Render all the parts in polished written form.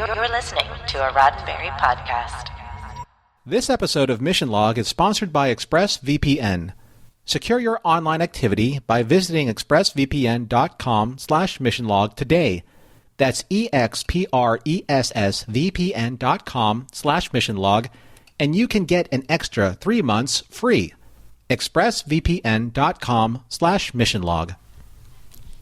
You're listening to a Roddenberry podcast. This episode of Mission Log is sponsored by ExpressVPN. Secure your online activity by visiting expressvpn.com/missionlog today. That's expressvpn.com/missionlog, and you can get an extra 3 months free. expressvpn.com/missionlog.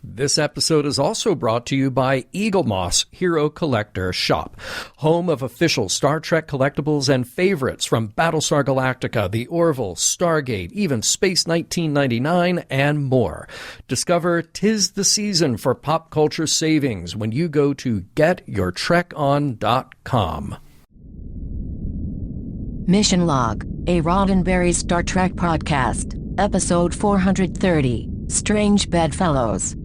This episode is also brought to you by Eaglemoss Hero Collector Shop, home of official Star Trek collectibles and favorites from Battlestar Galactica, The Orville, Stargate, even Space 1999, and more. Discover 'Tis the Season for pop culture savings when you go to getyourtrekon.com. Mission Log, a Roddenberry Star Trek podcast, episode 430, Strange Bedfellows.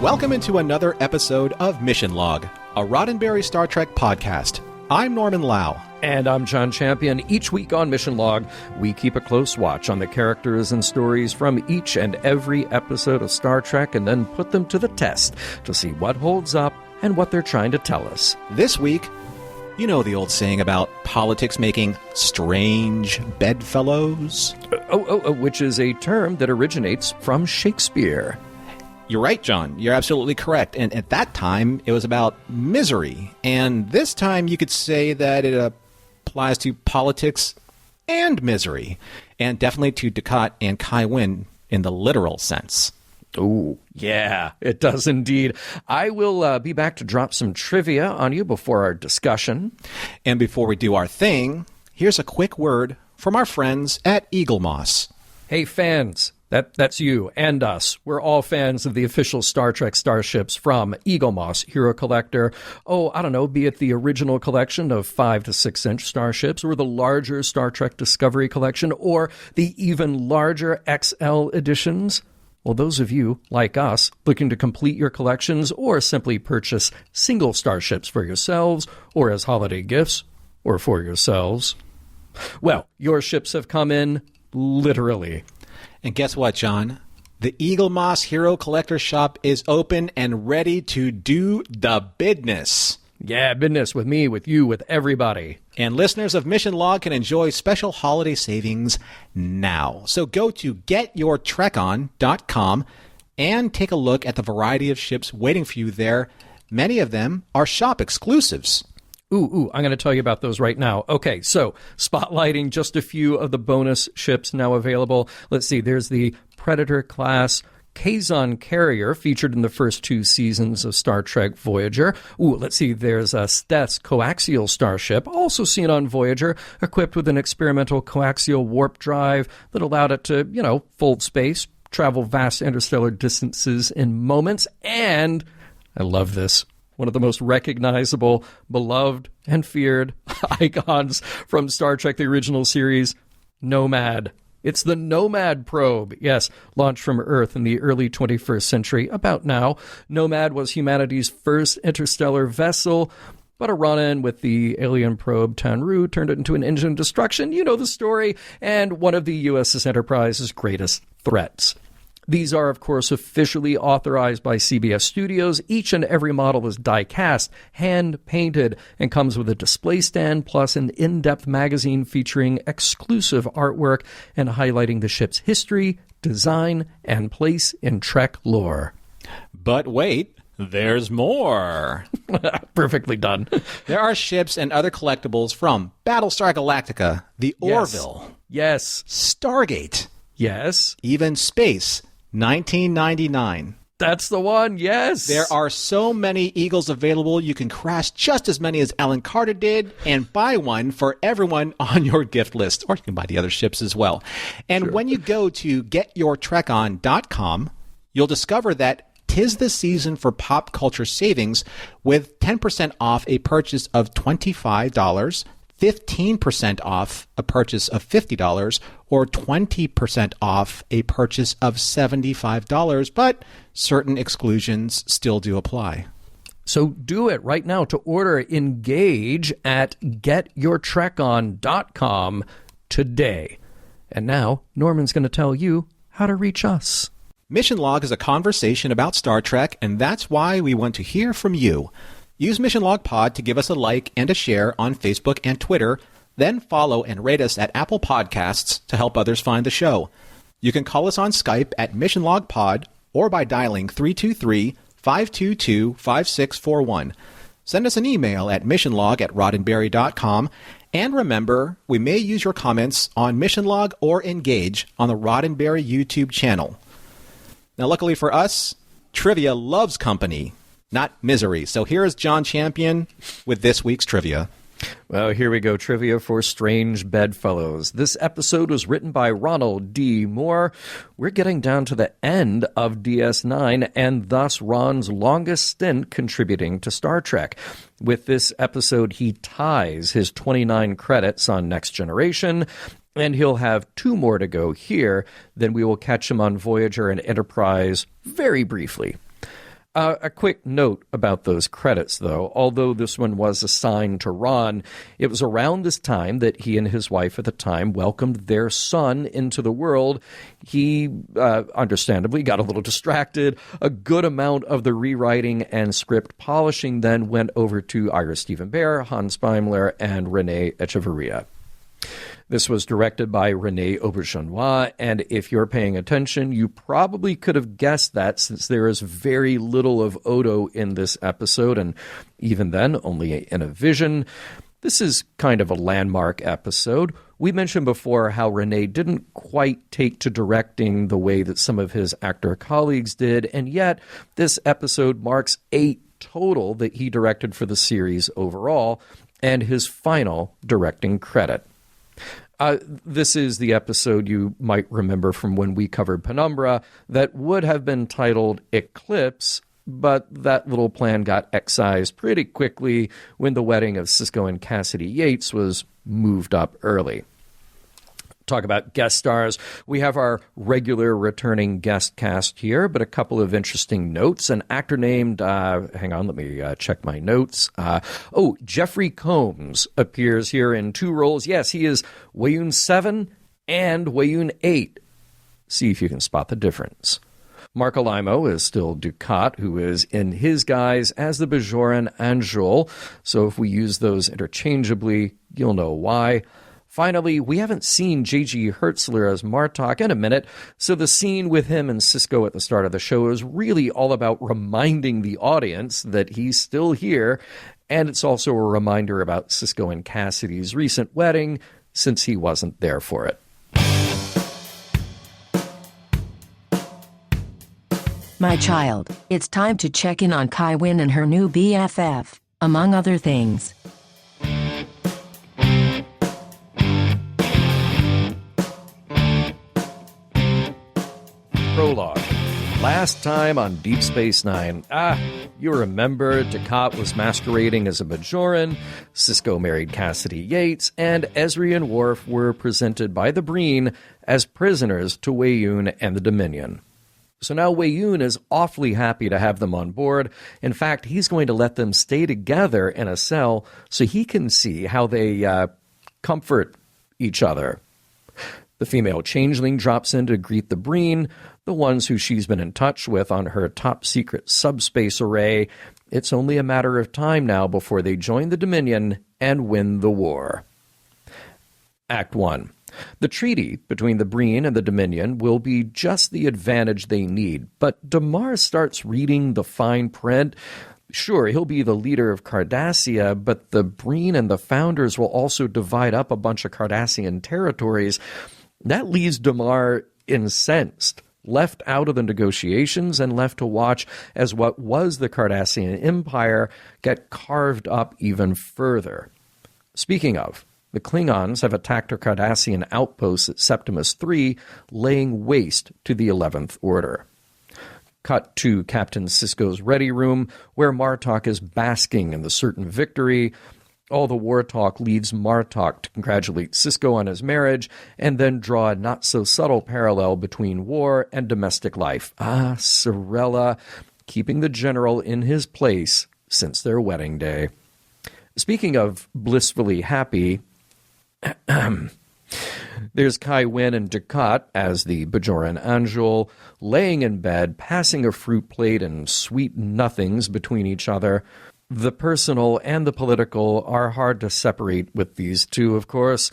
Welcome into another episode of Mission Log, a Roddenberry Star Trek podcast. I'm Norman Lau. And I'm John Champion. Each week on Mission Log, we keep a close watch on the characters and stories from each and every episode of Star Trek and then put them to the test to see what holds up and what they're trying to tell us. This week, you know the old saying about politics making strange bedfellows? Which is a term that originates from Shakespeare. You're right, John. You're absolutely correct. And at that time, it was about misery. And this time, you could say that it applies to politics and misery. And definitely to Dukat and Kai Winn in the literal sense. Oh, yeah, it does indeed. I will be back to drop some trivia on you before our discussion. And before we do our thing, here's a quick word from our friends at Eaglemoss. Hey, fans. That's you and us. We're all fans of the official Star Trek starships from Eaglemoss Hero Collector. Oh, I don't know, be it the original collection of 5 to 6 inch starships, or the larger Star Trek Discovery collection, or the even larger XL editions. Well, those of you, like us, looking to complete your collections or simply purchase single starships for yourselves, or as holiday gifts, or for yourselves, well, your ships have come in literally. And guess what, John? The Eaglemoss Hero Collector Shop is open and ready to do the business. Yeah, business with me, with you, with everybody. And listeners of Mission Log can enjoy special holiday savings now. So go to getyourtrekon.com and take a look at the variety of ships waiting for you there. Many of them are shop exclusives. I'm going to tell you about those right now. Okay, so spotlighting just a few of the bonus ships now available. Let's see, there's the Predator-class Kazon carrier featured in the first 2 seasons of Star Trek Voyager. Let's see, there's a Steth's coaxial starship, also seen on Voyager, equipped with an experimental coaxial warp drive that allowed it to, fold space, travel vast interstellar distances in moments, and, I love this, one of the most recognizable, beloved, and feared icons from Star Trek, the original series, Nomad. It's the Nomad probe. Yes, launched from Earth in the early 21st century, about now. Nomad was humanity's first interstellar vessel, but a run-in with the alien probe Tenru turned it into an engine of destruction. You know the story, and one of the USS Enterprise's greatest threats. These are, of course, officially authorized by CBS Studios. Each and every model is die-cast, hand-painted, and comes with a display stand plus an in-depth magazine featuring exclusive artwork and highlighting the ship's history, design, and place in Trek lore. But wait, there's more. Perfectly done. There are ships and other collectibles from Battlestar Galactica, The Orville. Yes. Stargate. Yes. Even Space 1999. That's the one, yes. There are so many Eagles available, you can crash just as many as Alan Carter did and buy one for everyone on your gift list. Or you can buy the other ships as well. And when you go to getyourtrekon.com, you'll discover that 'tis the season for pop culture savings with 10% off a purchase of $25, 15% off a purchase of $50, or 20% off a purchase of $75, but certain exclusions still do apply. So do it right now. To order, engage at getyourtrekon.com today. And now, Norman's going to tell you how to reach us. Mission Log is a conversation about Star Trek, and that's why we want to hear from you. Use Mission Log Pod to give us a like and a share on Facebook and Twitter, then follow and rate us at Apple Podcasts to help others find the show. You can call us on Skype at Mission Log Pod or by dialing 323-522-5641. Send us an email at missionlog@roddenberry.com. And remember, we may use your comments on Mission Log or Engage on the Roddenberry YouTube channel. Now, luckily for us, trivia loves company, not misery. So here is John Champion with this week's trivia. Well, here we go. Trivia for Strange Bedfellows. This episode was written by Ronald D. Moore. We're getting down to the end of DS9 and thus Ron's longest stint contributing to Star Trek. With this episode, he ties his 29 credits on Next Generation, and he'll have 2 more to go here. Then we will catch him on Voyager and Enterprise very briefly. A quick note about those credits, though. Although this one was assigned to Ron, it was around this time that he and his wife at the time welcomed their son into the world. He, understandably, got a little distracted. A good amount of the rewriting and script polishing then went over to Ira Stephen Bear, Hans Beimler, and Renee Echeverria. This was directed by René Auberjonois, and if you're paying attention, you probably could have guessed that since there is very little of Odo in this episode, and even then, only in a vision. This is kind of a landmark episode. We mentioned before how René didn't quite take to directing the way that some of his actor colleagues did, and yet this episode marks 8 total that he directed for the series overall, and his final directing credit. This is the episode you might remember from when we covered Penumbra that would have been titled Eclipse, but that little plan got excised pretty quickly when the wedding of Sisko and Cassidy Yates was moved up early. Talk about guest stars. We have our regular returning guest cast here, but a couple of interesting notes. An actor named, hang on, let me check my notes. Jeffrey Combs appears here in 2 roles. Yes, he is Weyoun 7 and Weyoun 8. See if you can spot the difference. Mark Alaimo is still Dukat, who is in his guise as the Bajoran Anjul. So if we use those interchangeably, you'll know why. Finally, we haven't seen J.G. Hertzler as Martok in a minute, so the scene with him and Sisko at the start of the show is really all about reminding the audience that he's still here, and it's also a reminder about Sisko and Cassidy's recent wedding, since he wasn't there for it. My child, it's time to check in on Kai Winn and her new BFF, among other things. Prologue. Last time on Deep Space Nine. You remember Dukat was masquerading as a Bajoran, Sisko married Cassidy Yates, and Ezri and Worf were presented by the Breen as prisoners to Weyoun and the Dominion. So now Weyoun is awfully happy to have them on board. In fact, he's going to let them stay together in a cell so he can see how they comfort each other. The female changeling drops in to greet the Breen, the ones who she's been in touch with on her top-secret subspace array. It's only a matter of time now before they join the Dominion and win the war. Act 1. The treaty between the Breen and the Dominion will be just the advantage they need, but Damar starts reading the fine print. Sure, he'll be the leader of Cardassia, but the Breen and the Founders will also divide up a bunch of Cardassian territories. That leaves Damar incensed, left out of the negotiations and left to watch as what was the Cardassian Empire get carved up even further. Speaking of, the Klingons have attacked a Cardassian outpost at Septimus III, laying waste to the 11th Order. Cut to Captain Sisko's ready room, where Martok is basking in the certain victory. All the war talk leads Martok to congratulate Sisko on his marriage and then draw a not-so-subtle parallel between war and domestic life. Ah, Sorella, keeping the general in his place since their wedding day. Speaking of blissfully happy, there's Winn and Dukat as the Bajoran Anjul, laying in bed, passing a fruit plate and sweet nothings between each other. The personal and the political are hard to separate with these two, of course.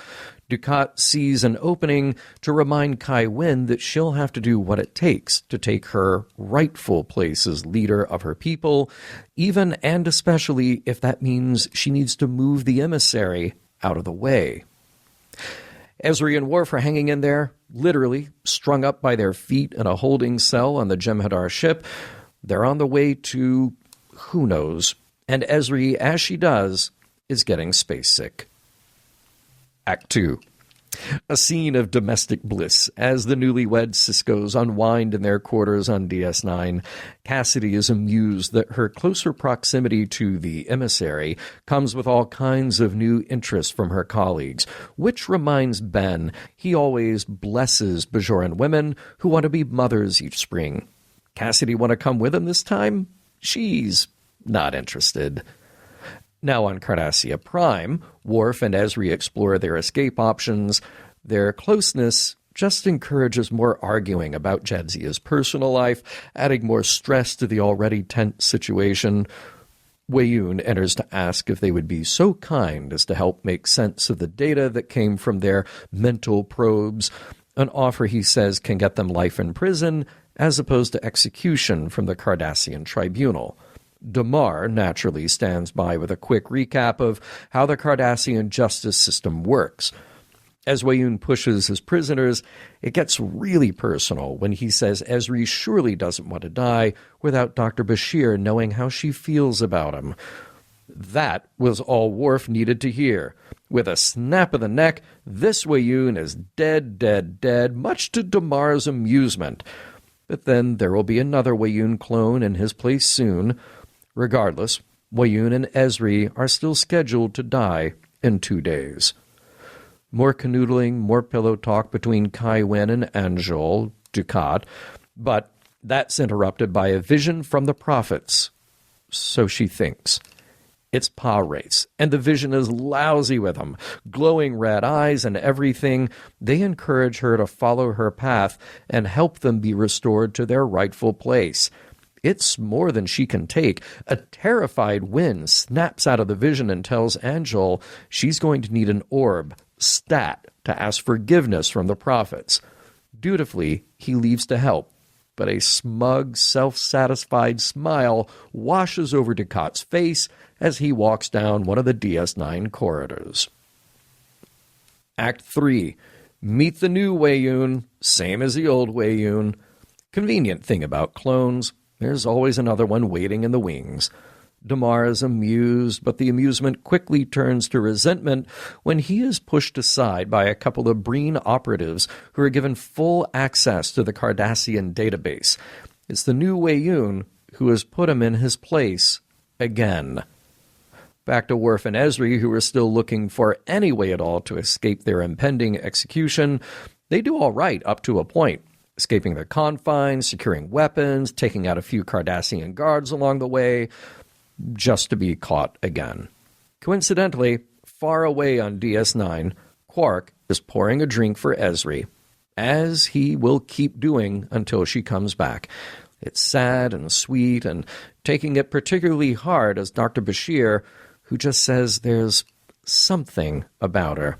Dukat sees an opening to remind Winn that she'll have to do what it takes to take her rightful place as leader of her people, even and especially if that means she needs to move the emissary out of the way. Ezri and Worf are hanging in there, literally strung up by their feet in a holding cell on the Jem'Hadar ship. They're on the way to who knows. And Ezri, as she does, is getting space sick. Act 2. A scene of domestic bliss as the newlywed Siskos unwind in their quarters on DS9. Cassidy is amused that her closer proximity to the emissary comes with all kinds of new interest from her colleagues, which reminds Ben he always blesses Bajoran women who want to be mothers each spring. Cassidy want to come with him this time? She's not interested. Now on Cardassia Prime, Worf and Ezri explore their escape options. Their closeness just encourages more arguing about Jadzia's personal life, adding more stress to the already tense situation. Weyoun enters to ask if they would be so kind as to help make sense of the data that came from their mental probes, an offer he says can get them life in prison as opposed to execution from the Cardassian tribunal. Damar naturally stands by with a quick recap of how the Cardassian justice system works. As Weyoun pushes his prisoners, it gets really personal when he says Ezri surely doesn't want to die without Dr. Bashir knowing how she feels about him. That was all Worf needed to hear. With a snap of the neck, this Weyoun is dead, dead, dead, much to Damar's amusement. But then there will be another Weyoun clone in his place soon. Regardless, Weyoun and Ezri are still scheduled to die in 2 days. More canoodling, more pillow talk between Winn and Anjul, Dukat, but that's interrupted by a vision from the prophets. So she thinks. It's Pa race, and the vision is lousy with them. Glowing red eyes and everything, they encourage her to follow her path and help them be restored to their rightful place. It's more than she can take. A terrified Winn snaps out of the vision and tells Anjul she's going to need an orb, stat, to ask forgiveness from the prophets. Dutifully, he leaves to help, but a smug, self-satisfied smile washes over Dukat's face as he walks down one of the DS9 corridors. Act 3. Meet the new Weyoun, same as the old Weyoun. Convenient thing about clones. There's always another one waiting in the wings. Damar is amused, but the amusement quickly turns to resentment when he is pushed aside by a couple of Breen operatives who are given full access to the Cardassian database. It's the new Weyoun who has put him in his place again. Back to Worf and Ezri, who are still looking for any way at all to escape their impending execution. They do all right up to a point. Escaping the confines, securing weapons, taking out a few Cardassian guards along the way, just to be caught again. Coincidentally, far away on DS9, Quark is pouring a drink for Ezri, as he will keep doing until she comes back. It's sad and sweet, and taking it particularly hard as Dr. Bashir, who just says there's something about her.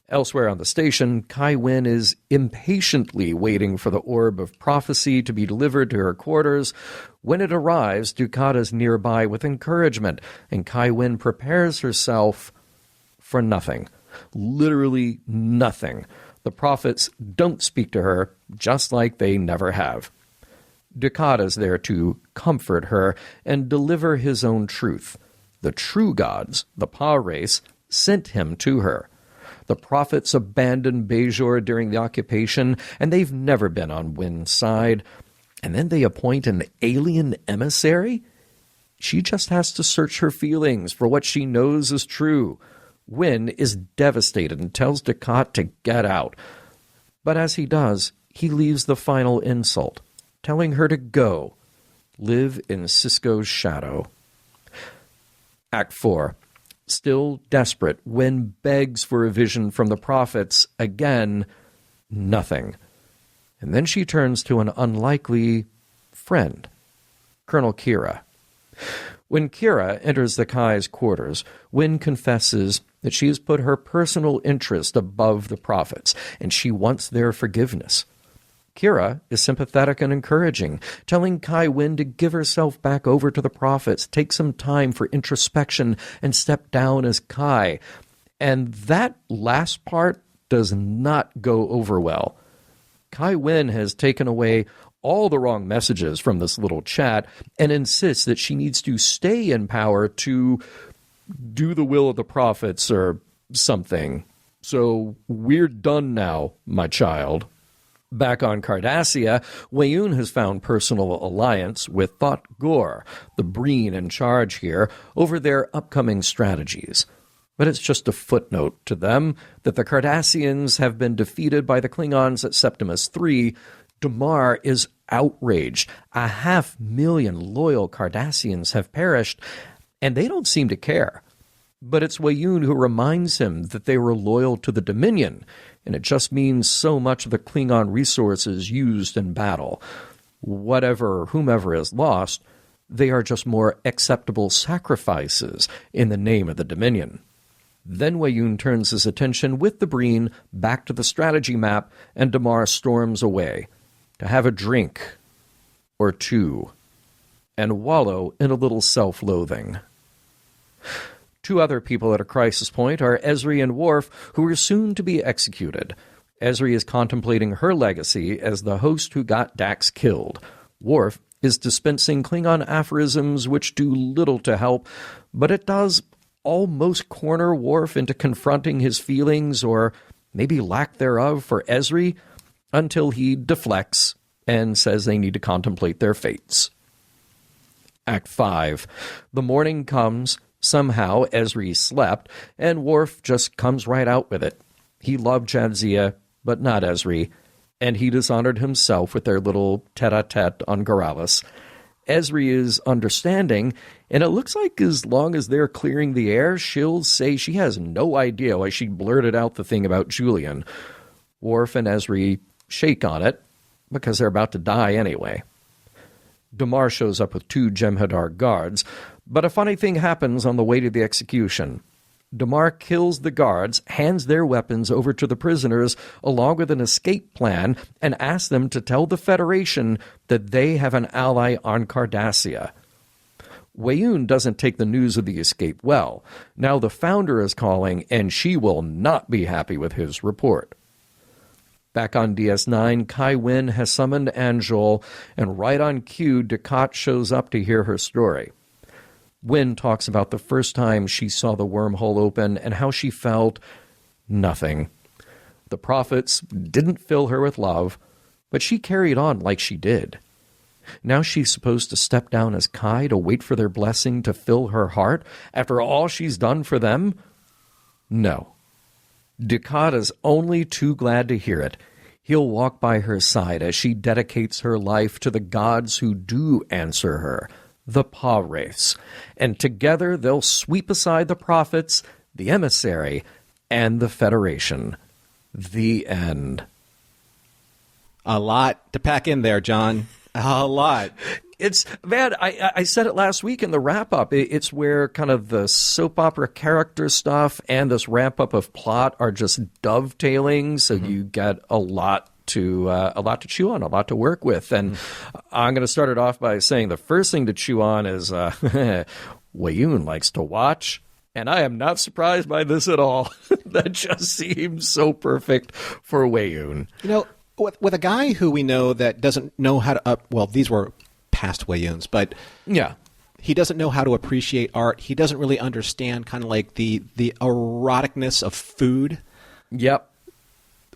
Elsewhere on the station, Winn is impatiently waiting for the orb of prophecy to be delivered to her quarters. When it arrives, Dukat is nearby with encouragement, and Winn prepares herself for nothing. Literally nothing. The prophets don't speak to her, just like they never have. Dukat is there to comfort her and deliver his own truth. The true gods, the Pa race, sent him to her. The prophets abandoned Bajor during the occupation, and they've never been on Winn's side. And then they appoint an alien emissary? She just has to search her feelings for what she knows is true. Winn is devastated and tells Dukat to get out. But as he does, he leaves the final insult, telling her to go, live in Sisko's shadow. Act 4. Still desperate, Winn begs for a vision from the prophets. Again, nothing. And then she turns to an unlikely friend, Colonel Kira. When Kira enters the Kai's quarters, Winn confesses that she has put her personal interest above the prophets, and she wants their forgiveness. Kira is sympathetic and encouraging, telling Kai Winn to give herself back over to the prophets, take some time for introspection, and step down as Kai. And that last part does not go over well. Kai Winn has taken away all the wrong messages from this little chat and insists that she needs to stay in power to do the will of the prophets or something. So we're done now, my child. Back on Cardassia, Weyoun has found personal alliance with Thought Gore, the Breen in charge here, over their upcoming strategies. But it's just a footnote to them that the Cardassians have been defeated by the Klingons at Septimus III. Damar is outraged. 500,000 loyal Cardassians have perished, and they don't seem to care. But it's Weyoun who reminds him that they were loyal to the Dominion, and it just means so much of the Klingon resources used in battle. Whomever is lost, they are just more acceptable sacrifices in the name of the Dominion. Then Weyoun turns his attention with the Breen back to the strategy map, and Damar storms away to have a drink or two and wallow in a little self-loathing. Two other people at a crisis point are Ezri and Worf, who are soon to be executed. Ezri is contemplating her legacy as the host who got Dax killed. Worf is dispensing Klingon aphorisms which do little to help, but it does almost corner Worf into confronting his feelings, or maybe lack thereof, for Ezri, until he deflects and says they need to contemplate their fates. Act 5. The morning comes. Somehow Ezri slept, and Worf just comes right out with it. He loved Jadzia, but not Ezri, and he dishonored himself with their little tete-a-tete on Goralys. Ezri is understanding, and it looks like as long as they're clearing the air, she'll say she has no idea why she blurted out the thing about Julian. Worf and Ezri shake on it, because they're about to die anyway. Damar shows up with 2 Jem'Hadar guards, but a funny thing happens on the way to the execution. Damar kills the guards, hands their weapons over to the prisoners along with an escape plan, and asks them to tell the Federation that they have an ally on Cardassia. Weyoun doesn't take the news of the escape well. Now the Founder is calling, and she will not be happy with his report. Back on DS9, Kai Winn has summoned Anjol, and right on cue, Dukat shows up to hear her story. Winn talks about the first time she saw the wormhole open and how she felt nothing. The prophets didn't fill her with love, but she carried on like she did. Now she's supposed to step down as Kai to wait for their blessing to fill her heart after all she's done for them? No. Dukat is only too glad to hear it. He'll walk by her side as she dedicates her life to the gods who do answer her, the Pah-wraiths, and together they'll sweep aside the prophets, the emissary, and the Federation. The end. A lot to pack in there, John. A lot. It's, man, I said it last week in the wrap-up. It's where kind of the soap opera character stuff and this ramp-up of plot are just dovetailing, so you get a lot to chew on, a lot to work with. And I'm going to start it off by saying the first thing to chew on is Weyoun likes to watch, and I am not surprised by this at all. That just seems so perfect for Weyoun. You know, with a guy who we know that doesn't know how to well, these were past Weyouns, but yeah, he doesn't know how to appreciate art. He doesn't really understand kind of like the eroticness of food. Yep.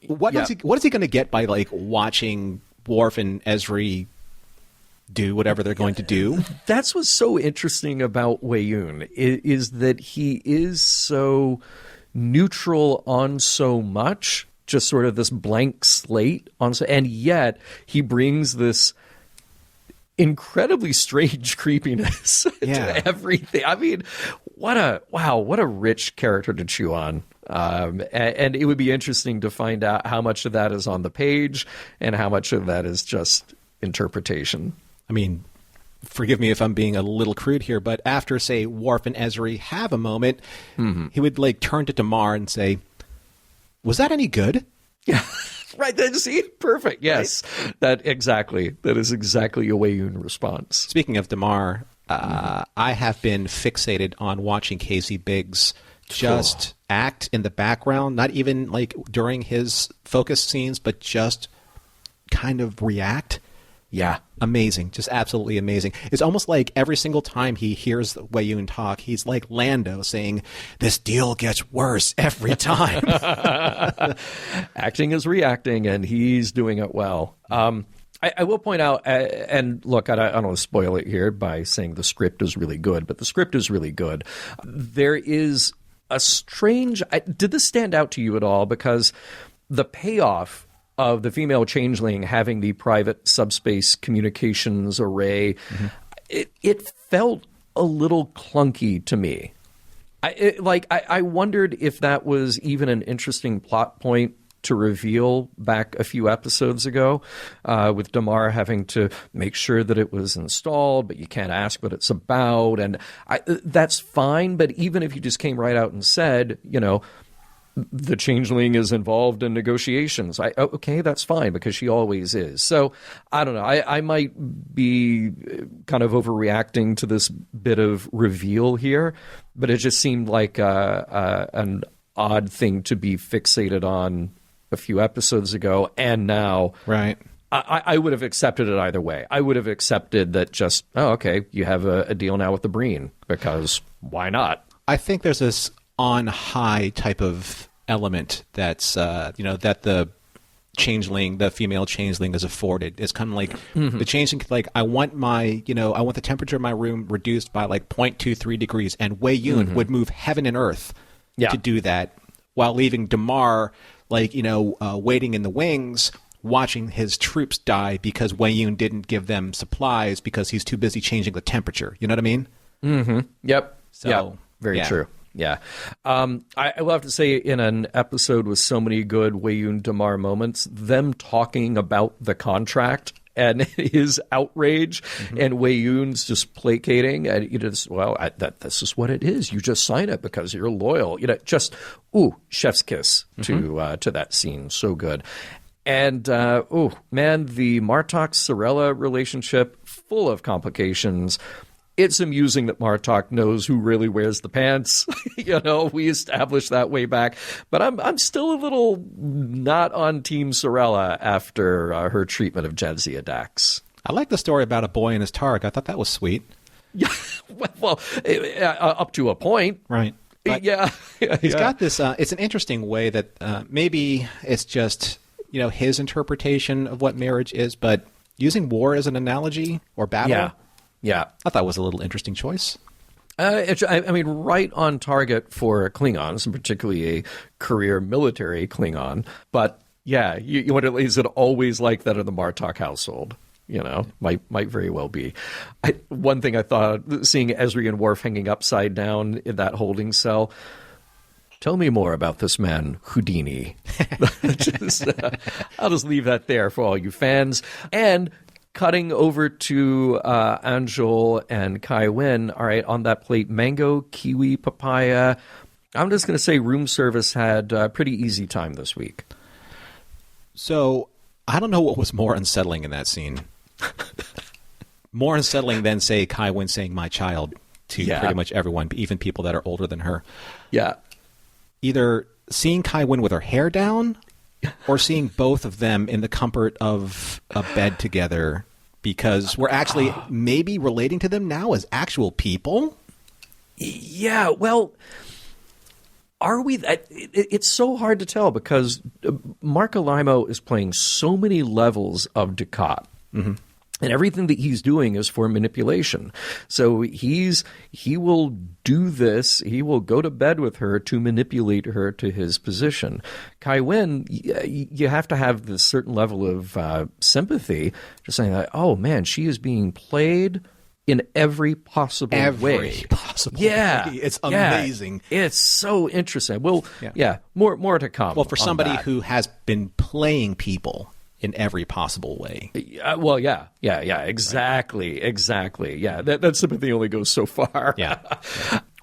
What is he going to get by like watching Worf and Ezri do whatever they're going to do. That's what's so interesting about Wei-Yun, is that he is so neutral on so much, just sort of this blank slate on, and yet he brings this incredibly strange creepiness to everything. I mean, what a rich character to chew on. And it would be interesting to find out how much of that is on the page and how much of that is just interpretation. I mean, forgive me if I'm being a little crude here, but after, say, Worf and Ezri have a moment, he would like turn to Damar and say, "Was that any good?" Yeah, right. Then see, perfect. Yes, right? That is exactly a Wei-Yun response. Speaking of Damar, I have been fixated on watching Casey Biggs just act in the background, not even like during his focus scenes, but just kind of react. Yeah. Amazing. Just absolutely amazing. It's almost like every single time he hears Wei-Yun talk, he's like Lando saying, "This deal gets worse every time." Acting is reacting, and he's doing it well. I will point out, and look, I don't want to spoil it here by saying the script is really good, but the script is really good. There is a strange... did this stand out to you at all? Because the payoff of the female changeling having the private subspace communications array, it felt a little clunky to me. I wondered if that was even an interesting plot point to reveal back a few episodes ago, with Damar having to make sure that it was installed, but you can't ask what it's about. And that's fine, but even if you just came right out and said, the changeling is involved in negotiations, okay, that's fine, because she always is. So I don't know. I might be kind of overreacting to this bit of reveal here, but it just seemed like an odd thing to be fixated on a few episodes ago, and now. Right. I would have accepted it either way. I would have accepted that just, okay, you have a deal now with the Breen, because why not? I think there's this on high type of element that's that the changeling, the female changeling, is afforded. It's kind of like the changeling, like, I want the temperature of my room reduced by like 0.23 degrees, and Wei-Yun would move heaven and earth to do that, while leaving Damar waiting in the wings, watching his troops die because Wei-Yun didn't give them supplies because he's too busy changing the temperature. You know what I mean? Mm-hmm. Yep. So, very true. Yeah. I will have to say, in an episode with so many good Wei-Yun Damar moments, them talking about the contract and his outrage, and Wei-Yun's just placating, and this is what it is. You just sign it because you're loyal. Chef's kiss to that scene. So good. And the Martok-Sorella relationship, full of complications. It's amusing that Martok knows who really wears the pants. We established that way back. But I'm still a little not on Team Sorella after her treatment of Jadzia Dax. I like the story about a boy and his Targ. I thought that was sweet. Yeah, well, up to a point. Right. But he's got this... it's an interesting way that maybe it's just, his interpretation of what marriage is, but using war as an analogy or battle... Yeah, I thought it was a little interesting choice. Right on target for Klingons, and particularly a career military Klingon. But yeah, you wonder, is it always like that in the Martok household? Might very well be. One thing I thought, seeing Ezri and Worf hanging upside down in that holding cell. Tell me more about this man, Houdini. I'll just leave that there for all you fans. And cutting over to Anjol and Kai Winn. All right, on that plate, mango, kiwi, papaya. I'm just going to say room service had a pretty easy time this week. So I don't know what was more unsettling in that scene. More unsettling than, say, Kai Winn saying "my child" to pretty much everyone, even people that are older than her. Yeah. Either seeing Kai Winn with her hair down, or seeing both of them in the comfort of a bed together, because we're actually maybe relating to them now as actual people. Yeah, well, are we? It's so hard to tell, because Mark Alaimo is playing so many levels of Dukat. And everything that he's doing is for manipulation. So he will do this. He will go to bed with her to manipulate her to his position. Kai Winn, you have to have this certain level of sympathy, just saying that, oh man, she is being played in every possible way. Yeah, way. It's amazing. Yeah. It's so interesting. Well, more to come. Well, for somebody who has been playing people in every possible way. Exactly. Yeah, that sympathy only goes so far. Yeah.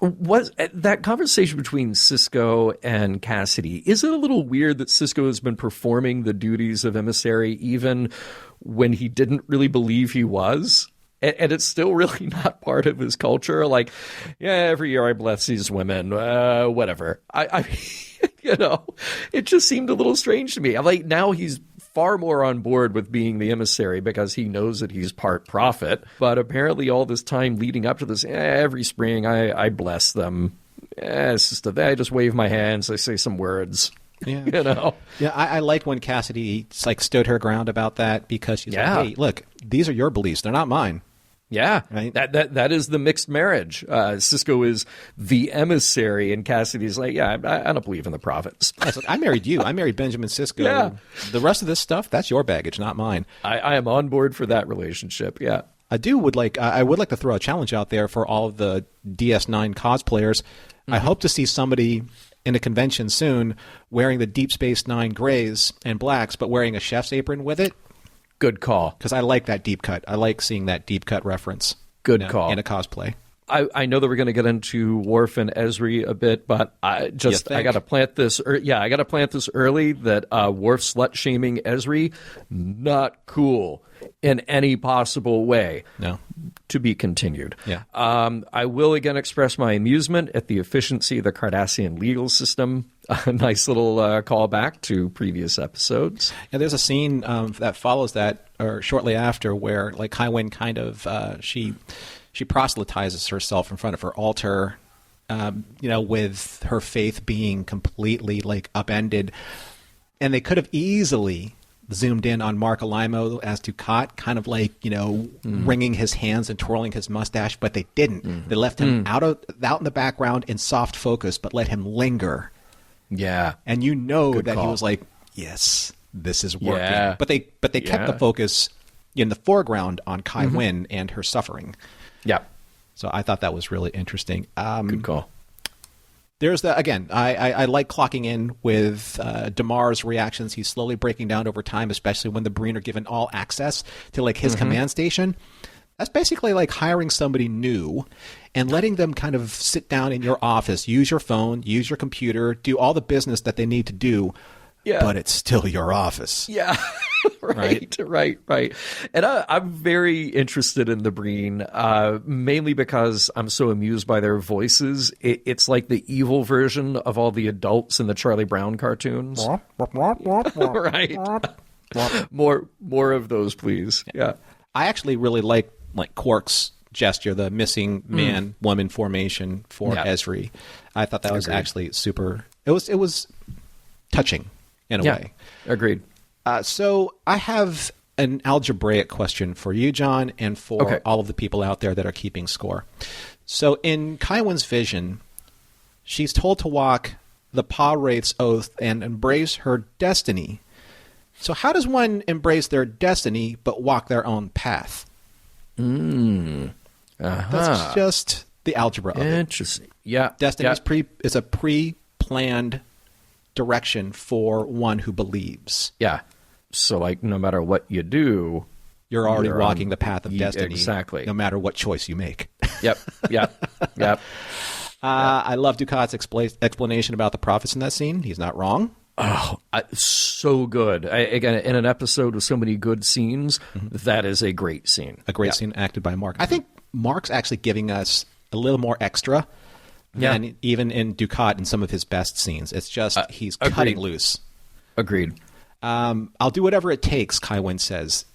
Was that conversation between Sisko and Cassidy, is it a little weird that Sisko has been performing the duties of emissary even when he didn't really believe he was? And it's still really not part of his culture. Like, every year I bless these women, whatever. I it just seemed a little strange to me. I'm like, now he's far more on board with being the emissary because he knows that he's part prophet. But apparently all this time leading up to this, every spring I bless them. It's just I just wave my hands. I say some words. Yeah. Yeah, I like when Cassidy stood her ground about that because she's like, hey, look, these are your beliefs. They're not mine. Yeah, right? That is the mixed marriage. Sisko is the emissary, and Cassidy's like, I don't believe in the prophets. I married you. I married Benjamin Sisko. Yeah. The rest of this stuff, that's your baggage, not mine. I am on board for that relationship, yeah. I would like to throw a challenge out there for all of the DS9 cosplayers. Mm-hmm. I hope to see somebody in a convention soon wearing the Deep Space Nine grays and blacks, but wearing a chef's apron with it. Good call. Because I like that deep cut. I like seeing that deep cut reference. Good call. In a cosplay. I know that we're going to get into Worf and Ezri a bit, but I got to plant this. I got to plant this early that Worf slut shaming Ezri, not cool in any possible way. No. To be continued. Yeah. I will again express my amusement at the efficiency of the Cardassian legal system. A nice little callback to previous episodes. Yeah, there's a scene that follows that, or shortly after, where Kai Winn kind of she proselytizes herself in front of her altar, with her faith being completely upended, and they could have easily zoomed in on Mark Alimo as Dukat, kind of wringing his hands and twirling his mustache, but they didn't. Mm. They left him out in the background in soft focus, but let him linger. Yeah, and Good that call. He was like, yes, this is working. Yeah. But they kept the focus in the foreground on Kai Winn and her suffering. Yeah. So I thought that was really interesting. Good call. There's I like clocking in with Damar's reactions. He's slowly breaking down over time, especially when the Breen are given all access to his command station. That's basically like hiring somebody new and letting them kind of sit down in your office, use your phone, use your computer, do all the business that they need to do. Yeah. But it's still your office. Yeah. Right. And I'm very interested in the Breen, mainly because I'm so amused by their voices. It's like the evil version of all the adults in the Charlie Brown cartoons. Right. More of those, please. Yeah. I actually really like Quark's gesture, the missing man-woman formation for Ezri. I thought that was actually super. It was touching in a way. Agreed. So I have an algebraic question for you, John, and for all of the people out there that are keeping score. So in Kai Winn's vision, she's told to walk the Pa-Wraith's oath and embrace her destiny. So how does one embrace their destiny but walk their own path? That's just the algebra of it. Interesting. Yeah. Destiny is a pre-planned direction for one who believes. Yeah. So, no matter what you do, you're already walking the path of destiny. Exactly. No matter what choice you make. Yep. I love Dukat's explanation about the prophets in that scene. He's not wrong. Oh, so good. Again, in an episode with so many good scenes, that is a great scene. A great scene acted by Mark. I think Mark's actually giving us a little more extra than even in Dukat in some of his best scenes. It's just he's cutting loose. Agreed. I'll do whatever it takes, Kai Winn says,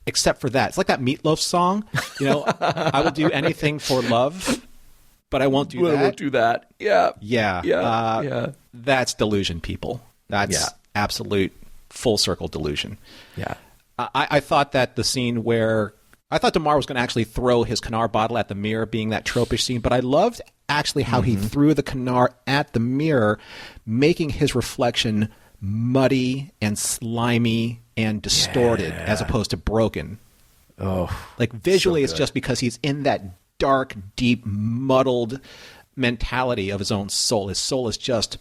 except for that. It's like that Meatloaf song. I will do anything for love, but I won't do that. I won't do that. Yeah. Yeah. That's delusion, people. That's absolute full circle delusion. Yeah. I thought that the scene where I thought Damar was going to actually throw his Kanar bottle at the mirror, being that tropish scene, but I loved actually how he threw the Kanar at the mirror, making his reflection muddy and slimy and distorted as opposed to broken. Oh, like visually, so it's just because he's in that dark, deep, muddled mentality of his own soul. His soul is just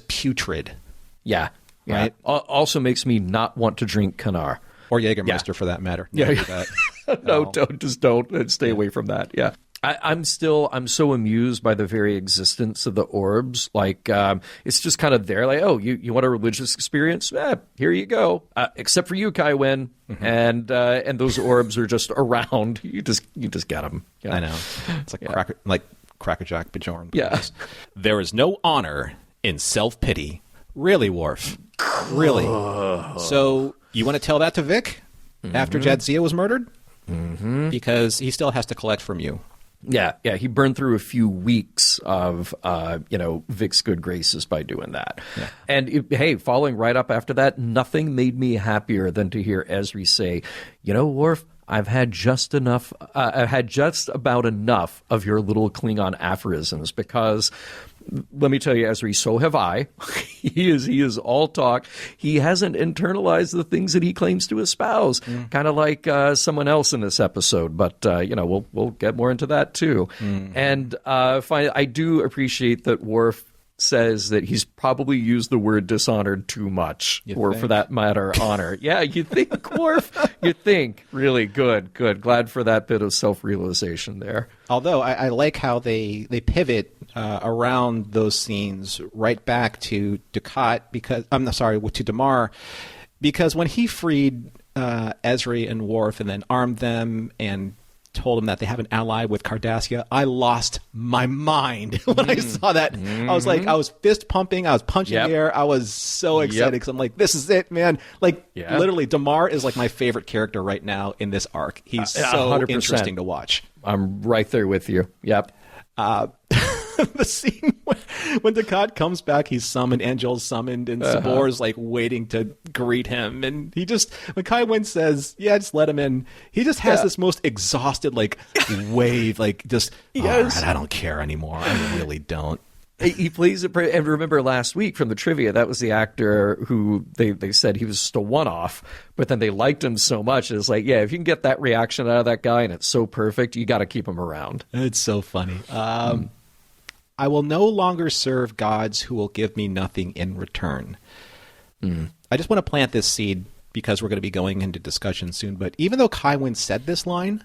putrid. Yeah. Right? Also makes me not want to drink Kanar. Or Jägermeister, for that matter. Yeah. That. No, don't. Stay away from that. Yeah. I'm so amused by the very existence of the orbs. Like, it's just kind of there. Like, oh, you want a religious experience? Here you go. Except for you, Kai Winn. And those orbs are just around. You just get them. Yeah. I know. It's like Crackerjack Bajorn. Yeah. There is no honor in self-pity. Really, Worf? Really? So you want to tell that to Vic after Jadzia was murdered? Because he still has to collect from you. Yeah. He burned through a few weeks of, Vic's good graces by doing that. Yeah. And following right up after that, nothing made me happier than to hear Ezri say, Worf, I've had just about enough of your little Klingon aphorisms, because let me tell you, Ezri, so have I. He is all talk. He hasn't internalized the things that he claims to espouse, kind of like someone else in this episode. But we'll get more into that too. And finally, I do appreciate that Worf says that he's probably used the word dishonored too much, or for that matter, honor. Yeah, you think, Worf? You think. Really good. Glad for that bit of self-realization there. Although I like how they pivot around those scenes right back to Dukat, to Damar, because when he freed Ezri and Worf and then armed them and told them that they have an ally with Cardassia, I lost my mind when I saw that. I was like, I was fist pumping, I was punching the air, I was so excited because I'm like, this is it, man. Like, literally, Damar is like my favorurt character right now in this arc. He's so 100%. Interesting to watch. I'm right there with you. Yep. The scene when Dukat comes back, he's summoned, Angel's summoned, and Sabor's like waiting to greet him. And when Kai Winn says, just let him in, he just has this most exhausted, like, wave, like, just, all right, I don't care anymore. I really don't. He plays it, and remember last week from the trivia, that was the actor who they said he was just a one-off, but then they liked him so much. It's like, if you can get that reaction out of that guy and it's so perfect, you got to keep him around. It's so funny. I will no longer serve gods who will give me nothing in return. I just want to plant this seed because we're going to be going into discussion soon, but even though Kai Winn said this line,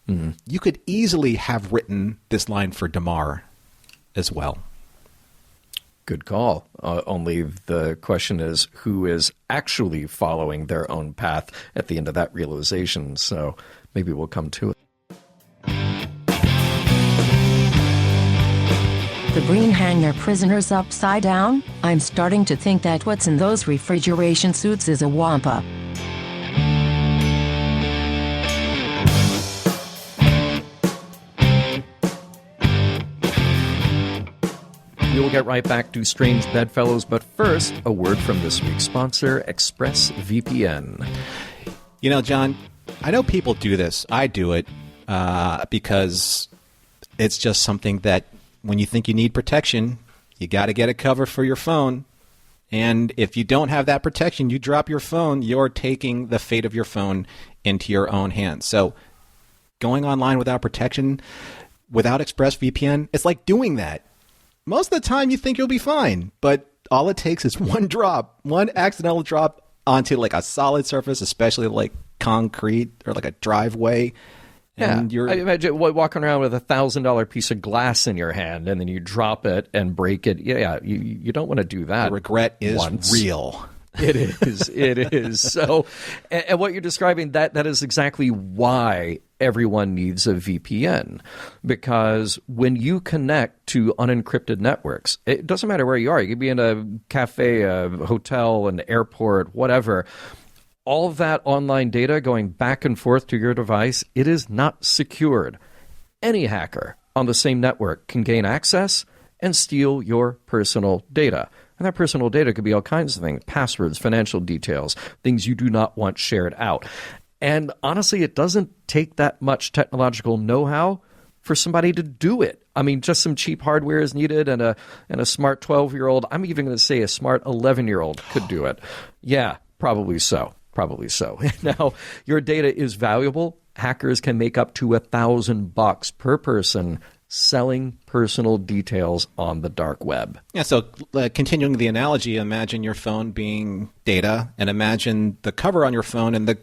you could easily have written this line for Damar as well. Good call. Only the question is who is actually following their own path at the end of that realization. So maybe we'll come to it. The Breen hang their prisoners upside down? I'm starting to think that what's in those refrigeration suits is a wampa. We will get right back to Strange Bedfellows, but first, a word from this week's sponsor, ExpressVPN. John, I know people do this. I do it because it's just something that when you think you need protection, you got to get a cover for your phone. And if you don't have that protection, you drop your phone, you're taking the fate of your phone into your own hands. So going online without protection, without ExpressVPN, it's like doing that. Most of the time you think you'll be fine, but all it takes is one accidental drop onto like a solid surface, especially like concrete or like a driveway. And I imagine walking around with $1,000 piece of glass in your hand, and then you drop it and break it. You don't want to do that. The regret is real. It is. So, and what you're describing, that is exactly why everyone needs a VPN. Because when you connect to unencrypted networks, it doesn't matter where you are. You could be in a cafe, a hotel, an airport, whatever. All of that online data going back and forth to your device, it is not secured. Any hacker on the same network can gain access and steal your personal data. And that personal data could be all kinds of things, passwords, financial details, things you do not want shared out. And honestly, it doesn't take that much technological know-how for somebody to do it. I mean, just some cheap hardware is needed, and a smart 12-year-old, I'm even going to say a smart 11-year-old could do it. Yeah, probably so. Probably so. Now, your data is valuable. Hackers can make up to $1,000 per person selling personal details on the dark web. Yeah, so continuing the analogy, imagine your phone being data, and imagine the cover on your phone and the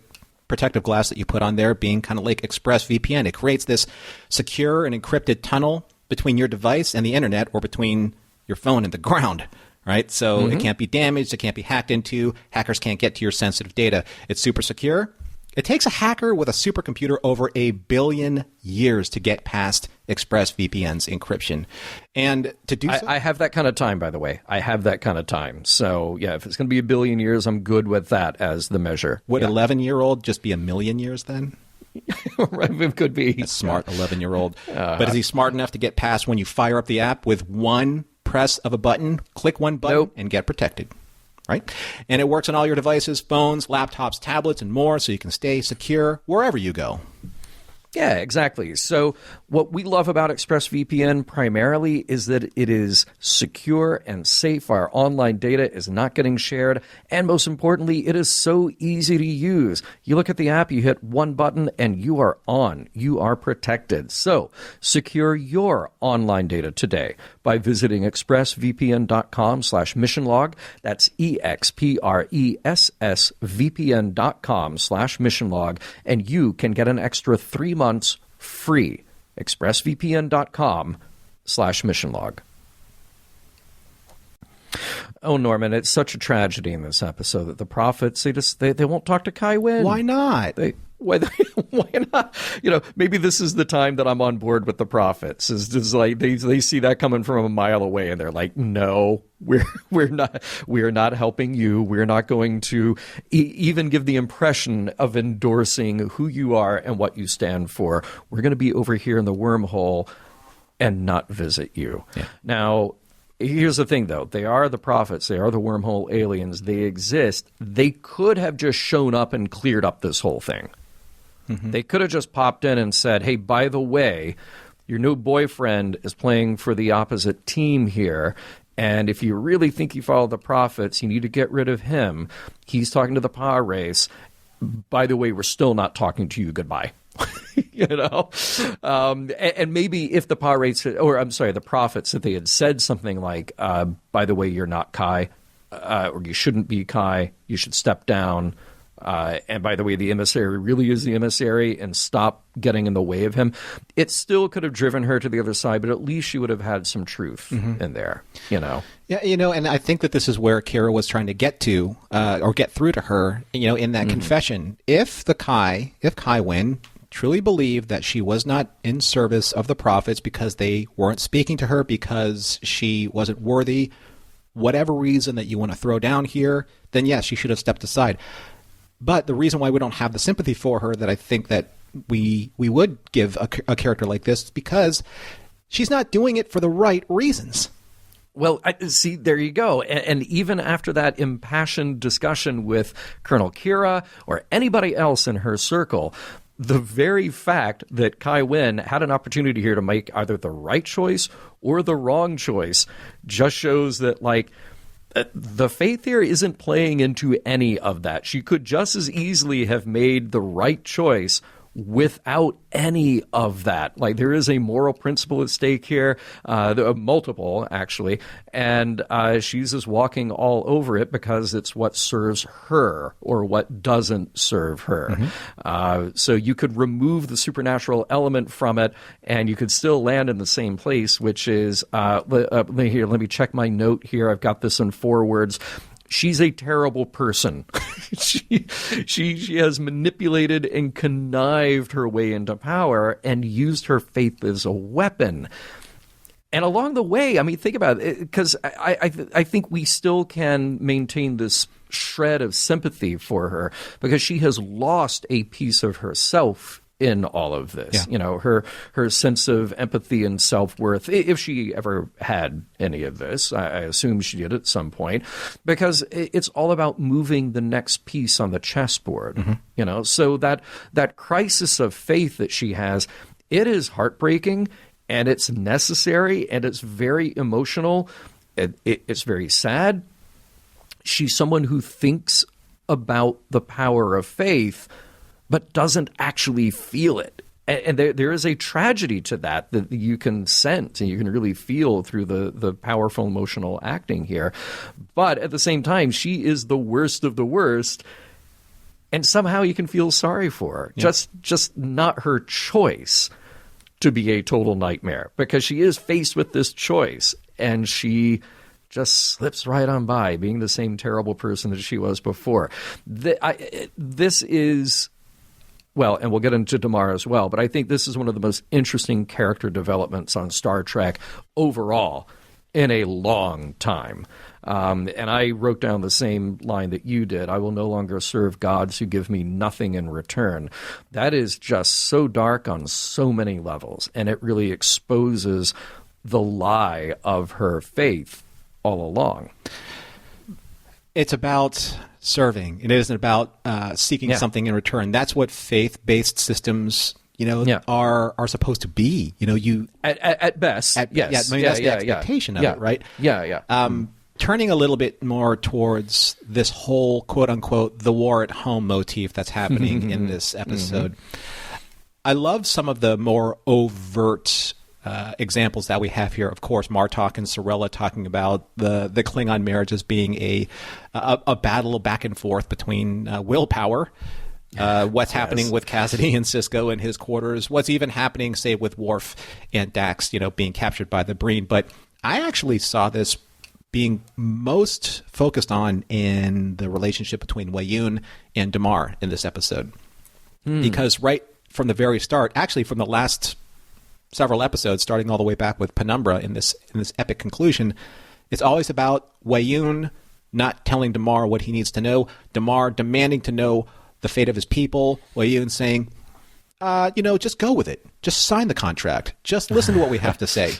protective glass that you put on there being kind of like ExpressVPN. It creates this secure and encrypted tunnel between your device and the internet, or between your phone and the ground, right? So it can't be damaged, it can't be hacked into, hackers can't get to your sensitive data. It's super secure. It takes a hacker with a supercomputer over 1 billion years to get past ExpressVPN's encryption. And to do so... I have that kind of time, by the way. I have that kind of time. So, yeah, if it's going to be 1 billion years, I'm good with that as the measure. Would 11-year-old just be 1 million years then? It could be. A smart 11-year-old. But is he smart enough to get past when you fire up the app with one press of a button, click one button, and get protected? Right? And it works on all your devices, phones, laptops, tablets, and more, so you can stay secure wherever you go. Yeah, exactly. So what we love about ExpressVPN primarily is that it is secure and safe. Our online data is not getting shared. And most importantly, it is so easy to use. You look at the app, you hit one button, and you are on. You are protected. So secure your online data today by visiting expressvpn.com/missionlog. That's expressvpn.com/missionlog. And you can get an extra 3 months free. expressvpn.com/missionlog. Oh, Norman, it's such a tragedy in this episode that the prophets, they won't talk to Kai Winn. Why not? Why not? You know, maybe this is the time that I'm on board with the prophets. Is like they see that coming from a mile away, and they're like, "No, we're not helping you. We're not going to even give the impression of endorsing who you are and what you stand for. We're going to be over here in the wormhole and not visit you." Yeah. Now, here's the thing, though. They are the prophets. They are the wormhole aliens. They exist. They could have just shown up and cleared up this whole thing. They could have just popped in and said, "Hey, by the way, your new boyfriend is playing for the opposite team here, and if you really think you follow the prophets, you need to get rid of him. He's talking to the power race. By the way, we're still not talking to you. Goodbye." You know, and maybe if the power race, the prophets, if they had said something like, "By the way, you're not Kai, or you shouldn't be Kai. You should step down. And by the way, the emissary really is the emissary, and stop getting in the way of him," it still could have driven her to the other side, but at least she would have had some truth in there, you know? Yeah, you know, and I think that this is where Kira was trying to get to, or get through to her, you know, in that confession. If Kai Winn truly believed that she was not in service of the prophets because they weren't speaking to her, because she wasn't worthy, whatever reason that you want to throw down here, then yes, she should have stepped aside. But the reason why we don't have the sympathy for her that I think that we would give a character like this is because she's not doing it for the right reasons. Well, see, there you go. And even after that impassioned discussion with Colonel Kira or anybody else in her circle, the very fact that Kai Winn had an opportunity here to make either the right choice or the wrong choice just shows that, like, the faith here isn't playing into any of that. She could just as easily have made the right choice without any of that. Like, there is a moral principle at stake here, multiple, actually, and she's just walking all over it because it's what serves her or what doesn't serve her. So you could remove the supernatural element from it, and you could still land in the same place, which is, let me check my note here. I've got this in 4 words. She's a terrible person. She has manipulated and connived her way into power and used her faith as a weapon. And along the way, I mean, think about it, because I think we still can maintain this shred of sympathy for her because she has lost a piece of herself in all of this. Yeah. You know, her sense of empathy and self-worth, if she ever had any of this. I assume she did at some point, because it's all about moving the next piece on the chessboard. Mm-hmm. You know, so that crisis of faith that she has, it is heartbreaking, and it's necessary, and it's very emotional. It's very sad. She's someone who thinks about the power of faith, but doesn't actually feel it. And there is a tragedy to that you can sense and you can really feel through the powerful emotional acting here. But at the same time, she is the worst of the worst, and somehow you can feel sorry for her. Yeah. Just not her choice to be a total nightmare, because she is faced with this choice, and she just slips right on by being the same terrible person that she was before. This is... Well, and we'll get into Damar as well, but I think this is one of the most interesting character developments on Star Trek overall in a long time. And I wrote down the same line that you did. I will no longer serve gods who give me nothing in return. That is just so dark on so many levels, and it really exposes the lie of her faith all along. It's about serving. It isn't about seeking something in return. That's what faith-based systems, are supposed to be. You at best, yes. Yeah, I mean, that's the expectation of it, right? Yeah. Turning a little bit more towards this whole quote-unquote the war at home motif that's happening in this episode, I love some of the more overt examples that we have here. Of course, Martok and Sorella talking about the Klingon marriage as being a battle back and forth between willpower, what's happening with Cassidy and Sisko in his quarters, what's even happening, say, with Worf and Dax, being captured by the Breen. But I actually saw this being most focused on in the relationship between Weyoun and Damar in this episode. Because right from the very start, actually from the last several episodes, starting all the way back with Penumbra in this epic conclusion, it's always about Weyoun not telling Damar what he needs to know, Damar demanding to know the fate of his people, Weyoun saying, just go with it. Just sign the contract. Just listen to what we have to say.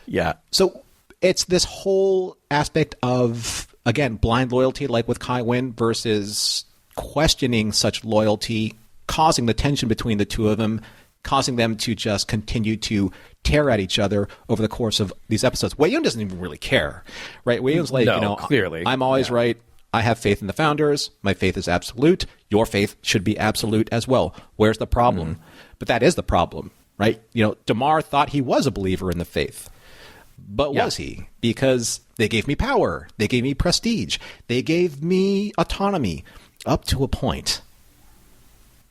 Yeah. So it's this whole aspect of, again, blind loyalty, like with Kai Winn, versus questioning such loyalty, causing the tension between the two of them, causing them to just continue to tear at each other over the course of these episodes. Weyoun doesn't even really care, right? Weyoun's like, clearly, I'm always right. I have faith in the founders. My faith is absolute. Your faith should be absolute as well. Where's the problem? But that is the problem, right? Damar thought he was a believer in the faith. But was he? Because they gave me power. They gave me prestige. They gave me autonomy up to a point.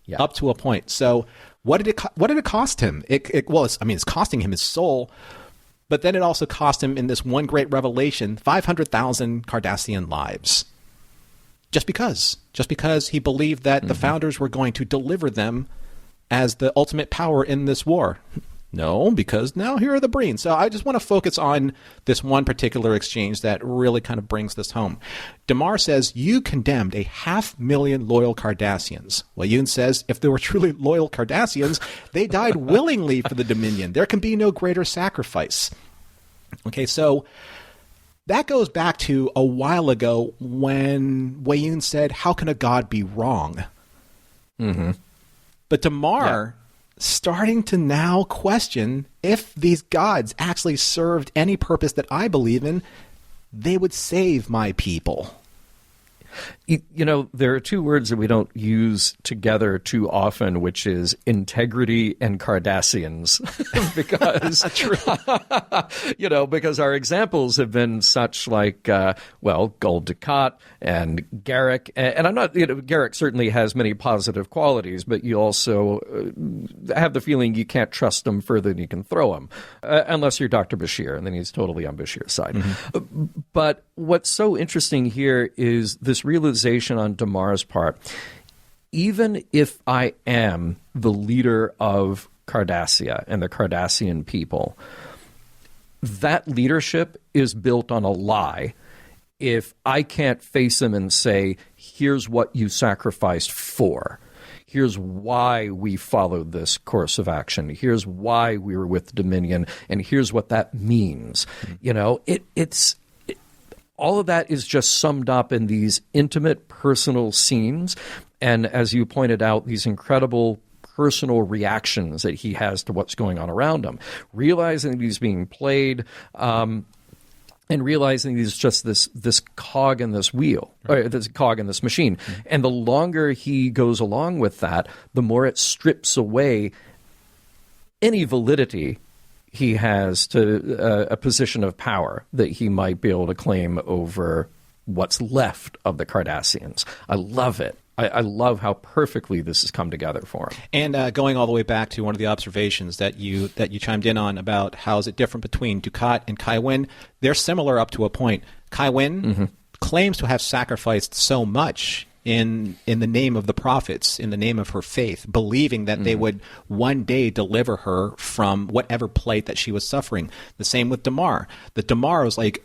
Yeah. Up to a point. So what did it cost him? It's costing him his soul, but then it also cost him, in this one great revelation, 500,000 Cardassian lives. Just because he believed that the founders were going to deliver them as the ultimate power in this war. No, because now here are the Breen. So I just want to focus on this one particular exchange that really kind of brings this home. Damar says, you condemned 500,000 loyal Cardassians. Weyoun says, if there were truly loyal Cardassians, they died willingly for the Dominion. There can be no greater sacrifice. Okay, so that goes back to a while ago when Weyoun said, how can a god be wrong? But Damar... starting to now question if these gods actually served any purpose that I believe in, they would save my people. There are two words that we don't use together too often, which is integrity and Cardassians, because because our examples have been such like, Gul Dukat and Garak, and I'm not, Garak certainly has many positive qualities, but you also have the feeling you can't trust him further than you can throw him, unless you're Dr. Bashir, and then he's totally on Bashir's side. But what's so interesting here is this realization on Damar's part. Even if I am the leader of Cardassia and the Cardassian people, that leadership is built on a lie. If I can't face him and say, here's what you sacrificed for, here's why we followed this course of action. Here's why we were with Dominion, and here's what that means. You know, it's all of that is just summed up in these intimate, personal scenes. And as you pointed out, these incredible personal reactions that he has to what's going on around him, realizing that he's being played, and realizing he's just this cog in this wheel, or this cog in this machine. And the longer he goes along with that, the more it strips away any validity he has to a position of power that he might be able to claim over what's left of the Cardassians. I love it. I love how perfectly this has come together for him. And going all the way back to one of the observations that you chimed in on about how is it different between Dukat and Kai Winn, they're similar up to a point. Kai Winn claims to have sacrificed so much in the name of the prophets, in the name of her faith, believing that they would one day deliver her from whatever plight that she was suffering. The same with Damar. The Damar was like,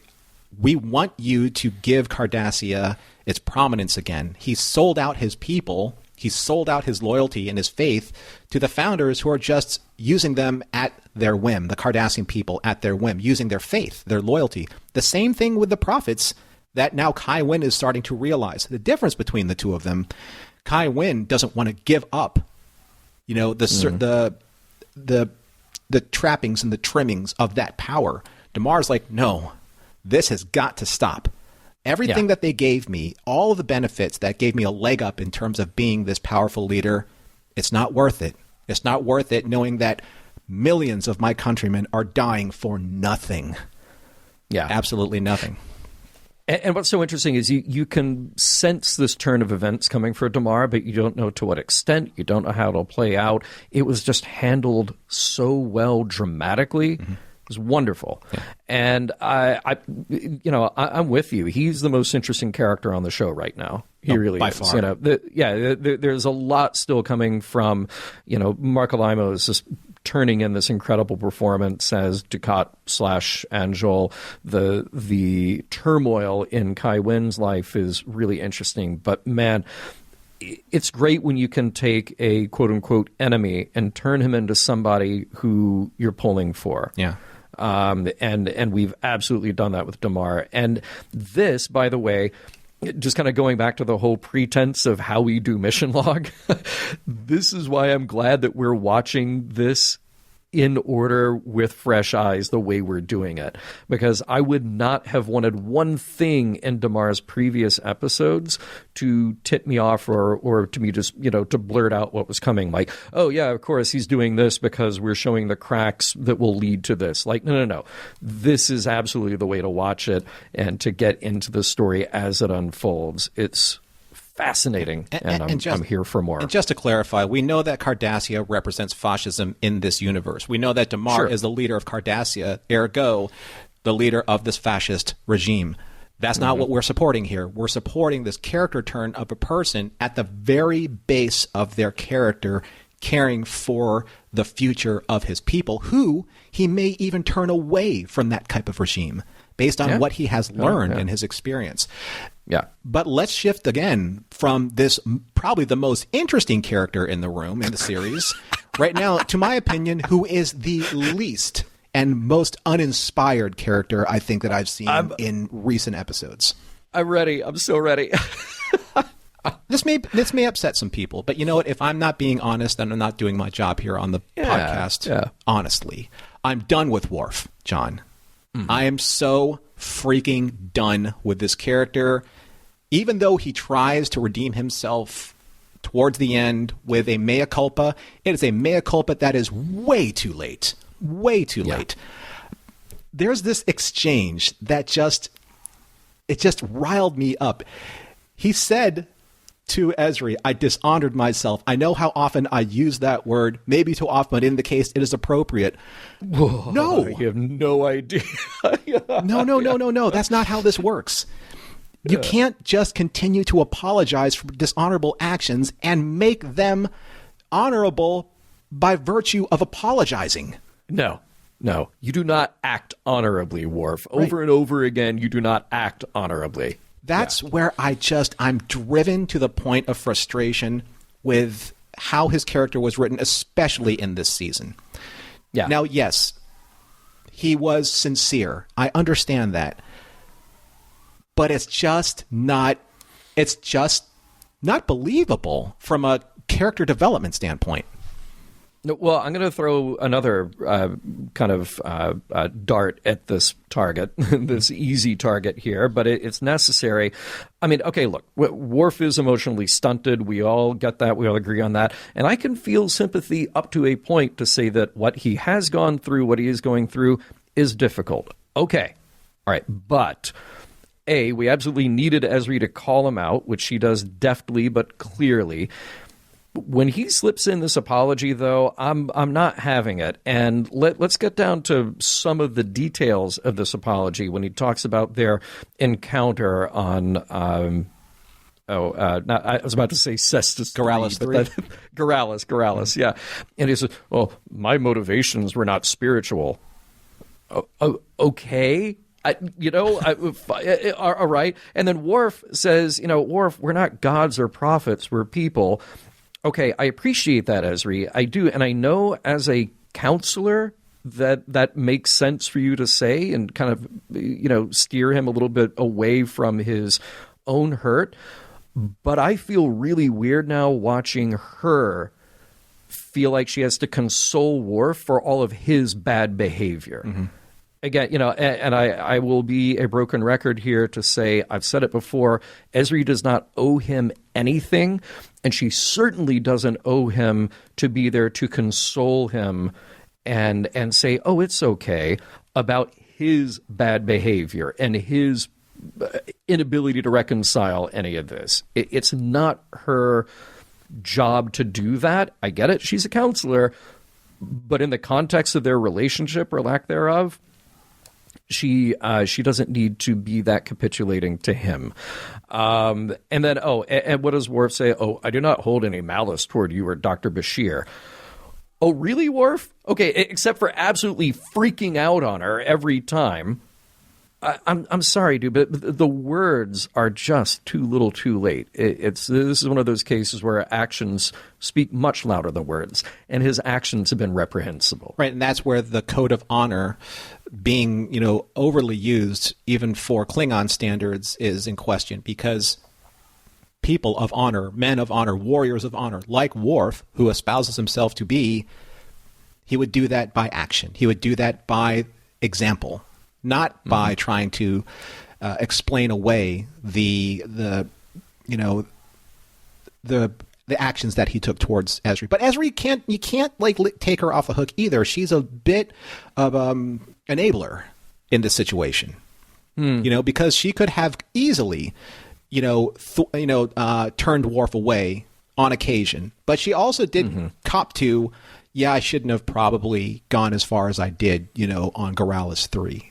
we want you to give Cardassia its prominence again. He sold out his people. He sold out his loyalty and his faith to the founders who are just using them at their whim, the Cardassian people at their whim, using their faith, their loyalty. The same thing with the prophets that now Kai Winn is starting to realize. The difference between the two of them, Kai Winn doesn't want to give up, you know, the trappings and the trimmings of that power. Damar's like, no, this has got to stop. Everything that they gave me, all of the benefits that gave me a leg up in terms of being this powerful leader, it's not worth it. It's not worth it knowing that millions of my countrymen are dying for nothing. Yeah. Absolutely nothing. And what's so interesting is you can sense this turn of events coming for Damar, but you don't know to what extent. You don't know how it'll play out. It was just handled so well dramatically. It was wonderful. Yeah. And I'm with you. He's the most interesting character on the show right now. He really by is. Far. You know, there's a lot still coming from, you know, Mark Alimo is just turning in this incredible performance as Dukat / Angel. The turmoil in Kai Winn's life is really interesting. But man, it's great when you can take a quote-unquote enemy and turn him into somebody who you're pulling for. Yeah. And we've absolutely done that with Damar. And this, by the way, just kind of going back to the whole pretense of how we do mission log, this is why I'm glad that we're watching this in order with fresh eyes the way we're doing it, because I would not have wanted one thing in Damar's previous episodes to tip me off or to me just, you know, to blurt out what was coming. Like, oh yeah, of course he's doing this because we're showing the cracks that will lead to this. Like, no. This is absolutely the way to watch it and to get into the story as it unfolds. It's fascinating, and I'm here for more. And just to clarify, we know that Cardassia represents fascism in this universe. We know that Damar is the leader of Cardassia, ergo, the leader of this fascist regime. That's not what we're supporting here. We're supporting this character turn of a person at the very base of their character, caring for the future of his people, who he may even turn away from that type of regime based on what he has learned in his experience. Yeah. But let's shift again from this probably the most interesting character in the room in the series right now, to my opinion, who is the least and most uninspired character I think that I've seen in recent episodes. I'm ready. I'm so ready. This may upset some people, but you know what? If I'm not being honest, then I'm not doing my job here on the podcast. Yeah. Honestly, I'm done with Worf, John. I am so freaking done with this character. Even though he tries to redeem himself towards the end with a mea culpa, it is a mea culpa that is way too late. Way too late. There's this exchange that just riled me up. He said to Ezri, I dishonored myself. I know how often I use that word, maybe too often, but in the case it is appropriate. Whoa, no. You have no idea. No. That's not how this works. You can't just continue to apologize for dishonorable actions and make them honorable by virtue of apologizing. No. You do not act honorably, Worf. Over and over again, you do not act honorably. That's where I'm driven to the point of frustration with how his character was written, especially in this season. Yeah. Now, yes, he was sincere. I understand that. But it's just not believable from a character development standpoint. Well, I'm going to throw another kind of dart at this target, this easy target here, but it's necessary. I mean, okay, look, Worf is emotionally stunted. We all get that. We all agree on that. And I can feel sympathy up to a point to say that what he has gone through, what he is going through, is difficult. Okay. All right. But we absolutely needed Ezri to call him out, which she does deftly but clearly. When he slips in this apology, though, I'm not having it. And let's get down to some of the details of this apology when he talks about their encounter on I was about to say Cestus Corrallus 3. Corrallus, yeah. And he says, well, my motivations were not spiritual. Okay. All right. And then Worf says, Worf, we're not gods or prophets, we're people. Okay, I appreciate that, Ezri. I do. And I know as a counselor that makes sense for you to say and kind of, steer him a little bit away from his own hurt. But I feel really weird now watching her feel like she has to console Worf for all of his bad behavior. Mm-hmm. Again, and I will be a broken record here to say, I've said it before, Ezri does not owe him anything, and she certainly doesn't owe him to be there to console him and say, oh, it's okay, about his bad behavior and his inability to reconcile any of this. It's not her job to do that. I get it. She's a counselor. But in the context of their relationship or lack thereof, she doesn't need to be that capitulating to him. And then, and what does Worf say? Oh, I do not hold any malice toward you or Dr. Bashir. Oh, really, Worf? Okay, except for absolutely freaking out on her every time. I'm sorry, dude, but the words are just too little too late. This is one of those cases where actions speak much louder than words, and his actions have been reprehensible. Right, and that's where the code of honor being, overly used, even for Klingon standards, is in question, because people of honor, men of honor, warriors of honor, like Worf, who espouses himself to be, he would do that by action. He would do that by example. Not by trying to explain away the actions that he took towards Ezri. But Ezri you can't take her off the hook either. She's a bit of enabler in this situation. Because she could have easily turned Worf away on occasion, but she also did cop to, I shouldn't have probably gone as far as I did, on Corrallus 3.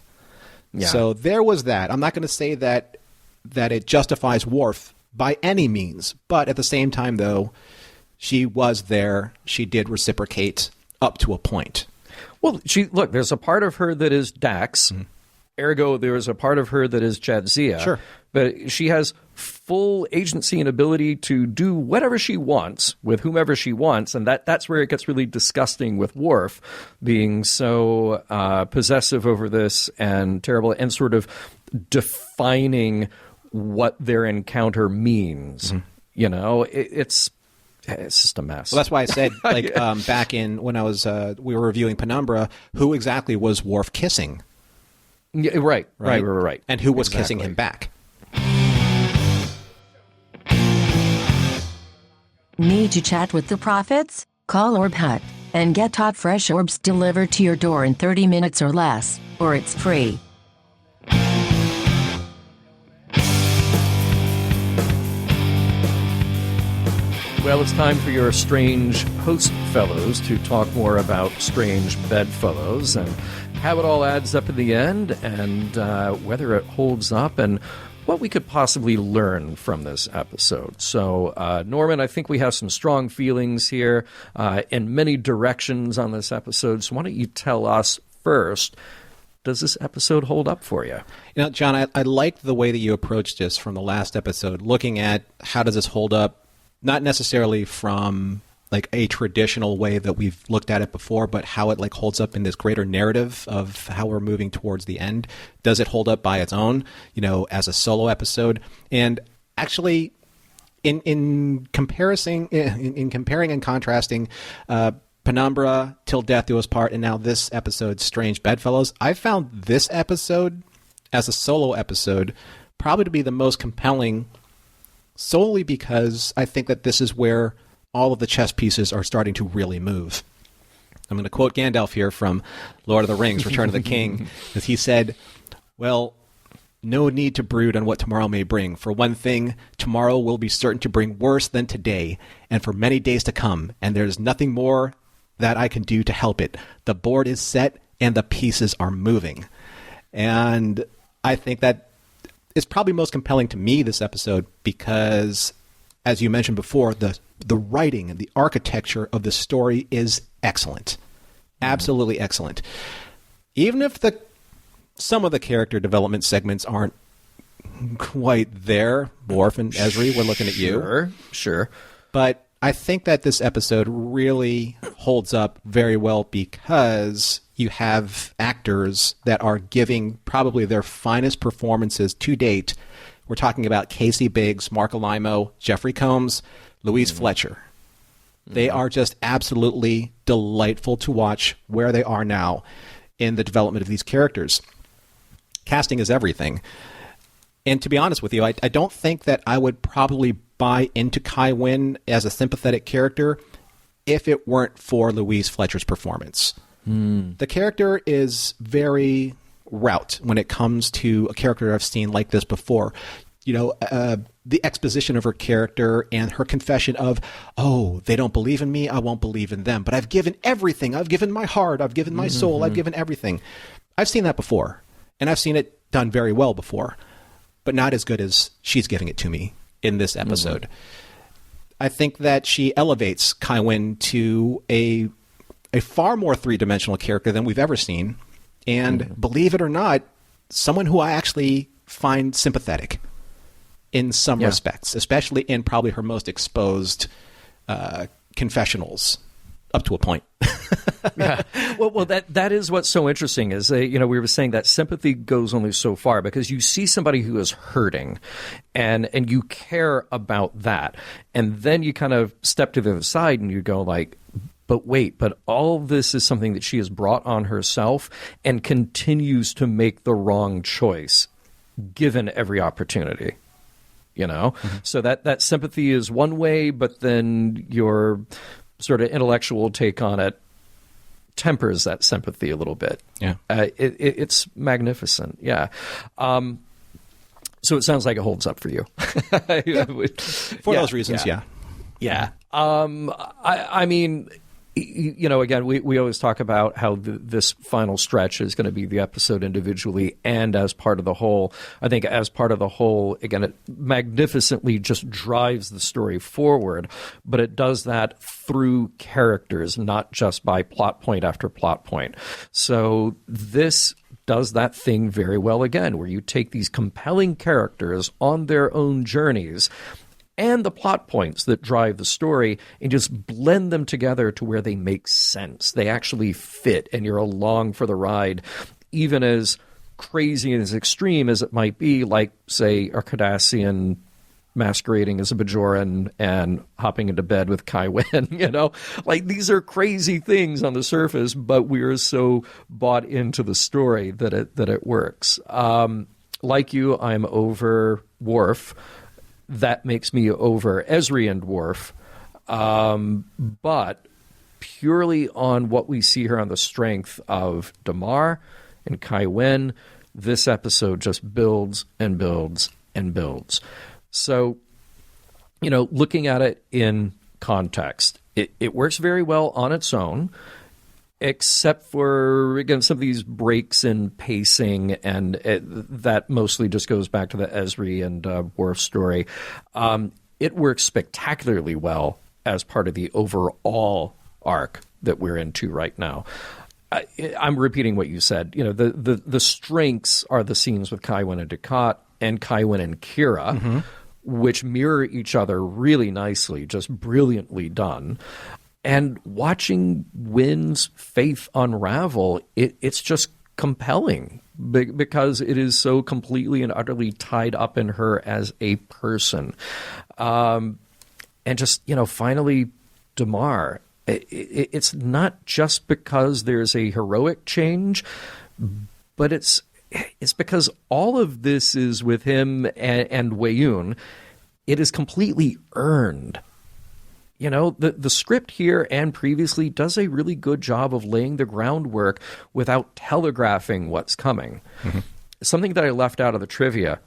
Yeah. So there was that. I'm not going to say that it justifies Worf by any means, but at the same time, though, she was there. She did reciprocate up to a point. Well, there's a part of her that is Dax. Mm-hmm. Ergo, there is a part of her that is Jadzia. Sure. But she has full agency and ability to do whatever she wants with whomever she wants, and that's where it gets really disgusting with Worf being so possessive over this and terrible and sort of defining what their encounter means. Mm-hmm. It's just a mess. Well, that's why I said, back in when I was we were reviewing Penumbra, who exactly was Worf kissing? Yeah, right. And who was kissing him back? Need to chat with the prophets? Call Orb Hut and get hot fresh orbs delivered to your door in 30 minutes or less, or it's free. Well, it's time for your Strange Host Fellows to talk more about Strange Bedfellows and how it all adds up in the end, and whether it holds up, and what we could possibly learn from this episode. So, Norman, I think we have some strong feelings here in many directions on this episode. So why don't you tell us first, does this episode hold up for you? John, I liked the way that you approached this from the last episode, looking at how does this hold up, not necessarily from like a traditional way that we've looked at it before, but how it like holds up in this greater narrative of how we're moving towards the end. Does it hold up by its own, as a solo episode? And actually, in comparing and contrasting Penumbra, Till Death Do Us Part, and now this episode, Strange Bedfellows, I found this episode as a solo episode probably to be the most compelling, solely because I think that this is where all of the chess pieces are starting to really move. I'm going to quote Gandalf here from Lord of the Rings, Return of the King, as he said, well, no need to brood on what tomorrow may bring. For one thing, tomorrow will be certain to bring worse than today, and for many days to come, and there's nothing more that I can do to help it. The board is set, and the pieces are moving. And I think that is probably most compelling to me, this episode, because, as you mentioned before, the writing and the architecture of the story is excellent. Absolutely excellent. Even if some of the Mm-hmm. character development segments aren't quite there, Worf and Ezri, we're looking at you. Sure. But I think that this episode really holds up very well because you have actors that are giving probably their finest performances to date. We're talking about Casey Biggs, Mark Alimo, Jeffrey Combs, Louise Fletcher. They are just absolutely delightful to watch where they are now in the development of these characters. Casting is everything. And to be honest with you, I don't think that I would probably buy into Kai Winn as a sympathetic character if it weren't for Louise Fletcher's performance. The character is very route when it comes to a character I've seen like this before. The exposition of her character and her confession of, oh, they don't believe in me, I won't believe in them. But I've given everything. I've given my heart. I've given my soul. I've given everything. I've seen that before. And I've seen it done very well before. But not as good as she's giving it to me in this episode. I think that she elevates Kai Winn to a far more three-dimensional character than we've ever seen. And believe it or not, someone who I actually find sympathetic in some respects, especially in probably her most exposed confessionals up to a point. Yeah. Well, that is what's so interesting is, we were saying that sympathy goes only so far because you see somebody who is hurting and you care about that. And then you kind of step to the other side and you go like, but wait, but all this is something that she has brought on herself and continues to make the wrong choice given every opportunity. So that sympathy is one way, but then your sort of intellectual take on it tempers that sympathy a little bit. Yeah. It's magnificent. Yeah. So it sounds like it holds up for you. For those reasons, yeah. Yeah. I mean, again, we always talk about how this final stretch is going to be the episode individually and as part of the whole. I think as part of the whole, again, it magnificently just drives the story forward, but it does that through characters, not just by plot point after plot point. So this does that thing very well again, where you take these compelling characters on their own journeys and the plot points that drive the story and just blend them together to where they make sense. They actually fit, and you're along for the ride, even as crazy and as extreme as it might be, like, say, a Cardassian masquerading as a Bajoran and hopping into bed with Kai Winn, Like, these are crazy things on the surface, but we're so bought into the story that it works. Like you, I'm over Worf. That makes me over Ezri and Worf. But purely on what we see here on the strength of Damar and Kai Winn, this episode just builds and builds and builds. So, looking at it in context, it works very well on its own, except for, again, some of these breaks in pacing, and that mostly just goes back to the Ezri and Worf story. It works spectacularly well as part of the overall arc that we're into right now. I'm repeating what you said. The strengths are the scenes with Winn and Dukat and Winn and Kira, which mirror each other really nicely, just brilliantly done. And watching Winn's faith unravel, it's just compelling because it is so completely and utterly tied up in her as a person. And just, finally, Damar, it's not just because there's a heroic change, but it's because all of this is with him and Weyoun. It is completely earned. The script here and previously does a really good job of laying the groundwork without telegraphing what's coming. Mm-hmm. Something that I left out of the trivia,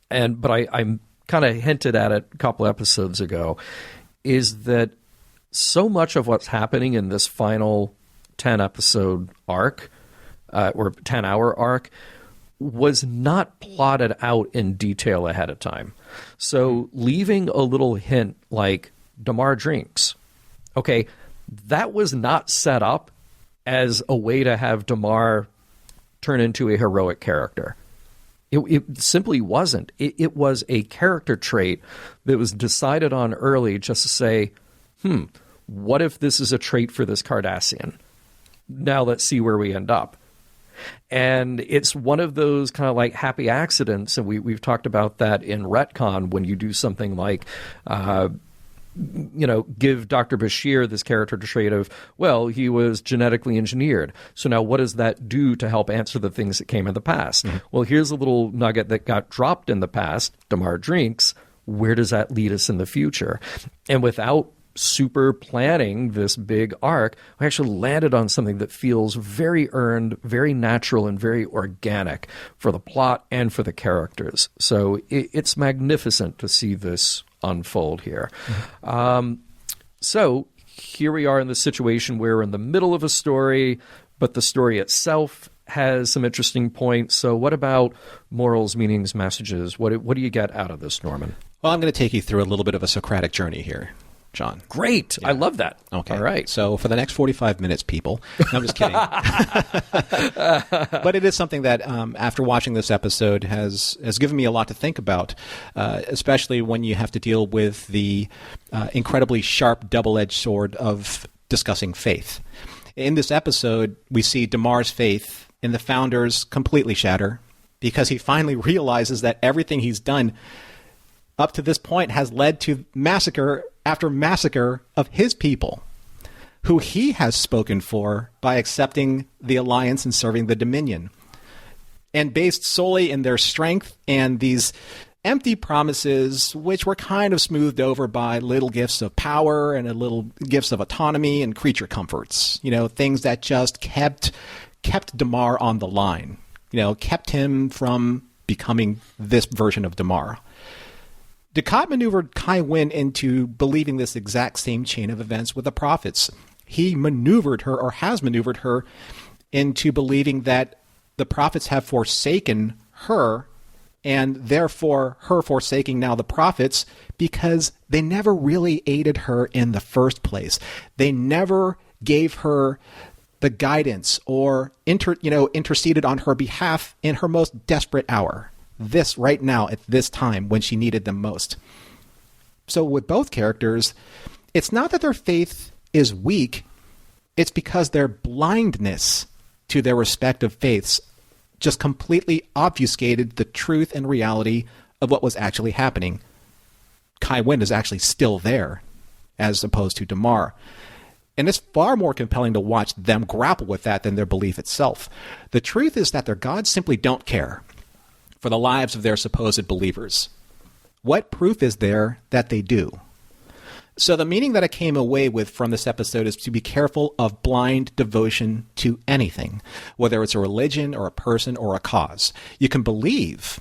but I kind of hinted at it a couple episodes ago, is that so much of what's happening in this final 10-episode arc, or 10-hour arc, was not plotted out in detail ahead of time. So leaving a little hint like Damar drinks. Okay, that was not set up as a way to have Damar turn into a heroic character. It simply wasn't. It was a character trait that was decided on early just to say, what if this is a trait for this Cardassian? Now let's see where we end up. And it's one of those kind of like happy accidents, and we've talked about that in retcon when you do something like give Dr. Bashir this character trait of, well, he was genetically engineered. So now what does that do to help answer the things that came in the past? Mm-hmm. Well, here's a little nugget that got dropped in the past, Damar drinks. Where does that lead us in the future? And without super planning this big arc, we actually landed on something that feels very earned, very natural, and very organic for the plot and for the characters. So it's magnificent to see this unfold here. Mm-hmm. So here we are in the situation where we're in the middle of a story, but the story itself has some interesting points. So what about morals, meanings, messages? What do you get out of this, Norman? Well, I'm going to take you through a little bit of a Socratic journey here, John. Great. Yeah. I love that. Okay. All right. So for the next 45 minutes, people. No, I'm just kidding. But it is something that, after watching this episode, has given me a lot to think about, especially when you have to deal with the incredibly sharp double-edged sword of discussing faith. In this episode, we see Damar's faith in the Founders completely shatter because he finally realizes that everything he's done up to this point has led to massacre after massacre of his people, who he has spoken for by accepting the alliance and serving the Dominion. And based solely in their strength and these empty promises, which were kind of smoothed over by little gifts of power and a little gifts of autonomy and creature comforts, things that just kept Damar on the line, kept him from becoming this version of Damar. Dukat maneuvered Kai Winn into believing this exact same chain of events with the prophets. He maneuvered her, or has maneuvered her, into believing that the prophets have forsaken her, and therefore her forsaking now the prophets, because they never really aided her in the first place. They never gave her the guidance or interceded on her behalf in her most desperate hour. This right now at this time when she needed them most. So with both characters, it's not that their faith is weak, it's because their blindness to their respective faiths just completely obfuscated the truth and reality of what was actually happening. Kai Winn is actually still there, as opposed to Damar. And it's far more compelling to watch them grapple with that than their belief itself. The truth is that their gods simply don't care for the lives of their supposed believers. What proof is there that they do? So the meaning that I came away with from this episode is to be careful of blind devotion to anything, whether it's a religion or a person or a cause. You can believe,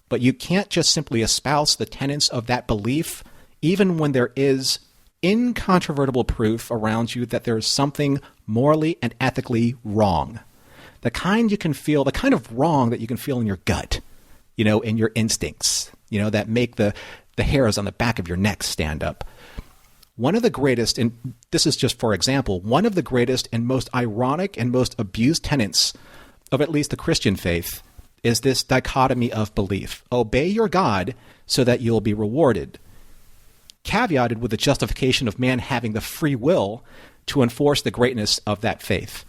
but you can't just simply espouse the tenets of that belief, even when there is incontrovertible proof around you that there is something morally and ethically wrong. The kind you can feel, the kind of wrong that you can feel in your gut, in your instincts, that make the hairs on the back of your neck stand up. One of the greatest, and this is just for example, one of the greatest and most ironic and most abused tenets of at least the Christian faith is this dichotomy of belief. Obey your God so that you'll be rewarded. caveated with the justification of man having the free will to enforce the greatness of that faith,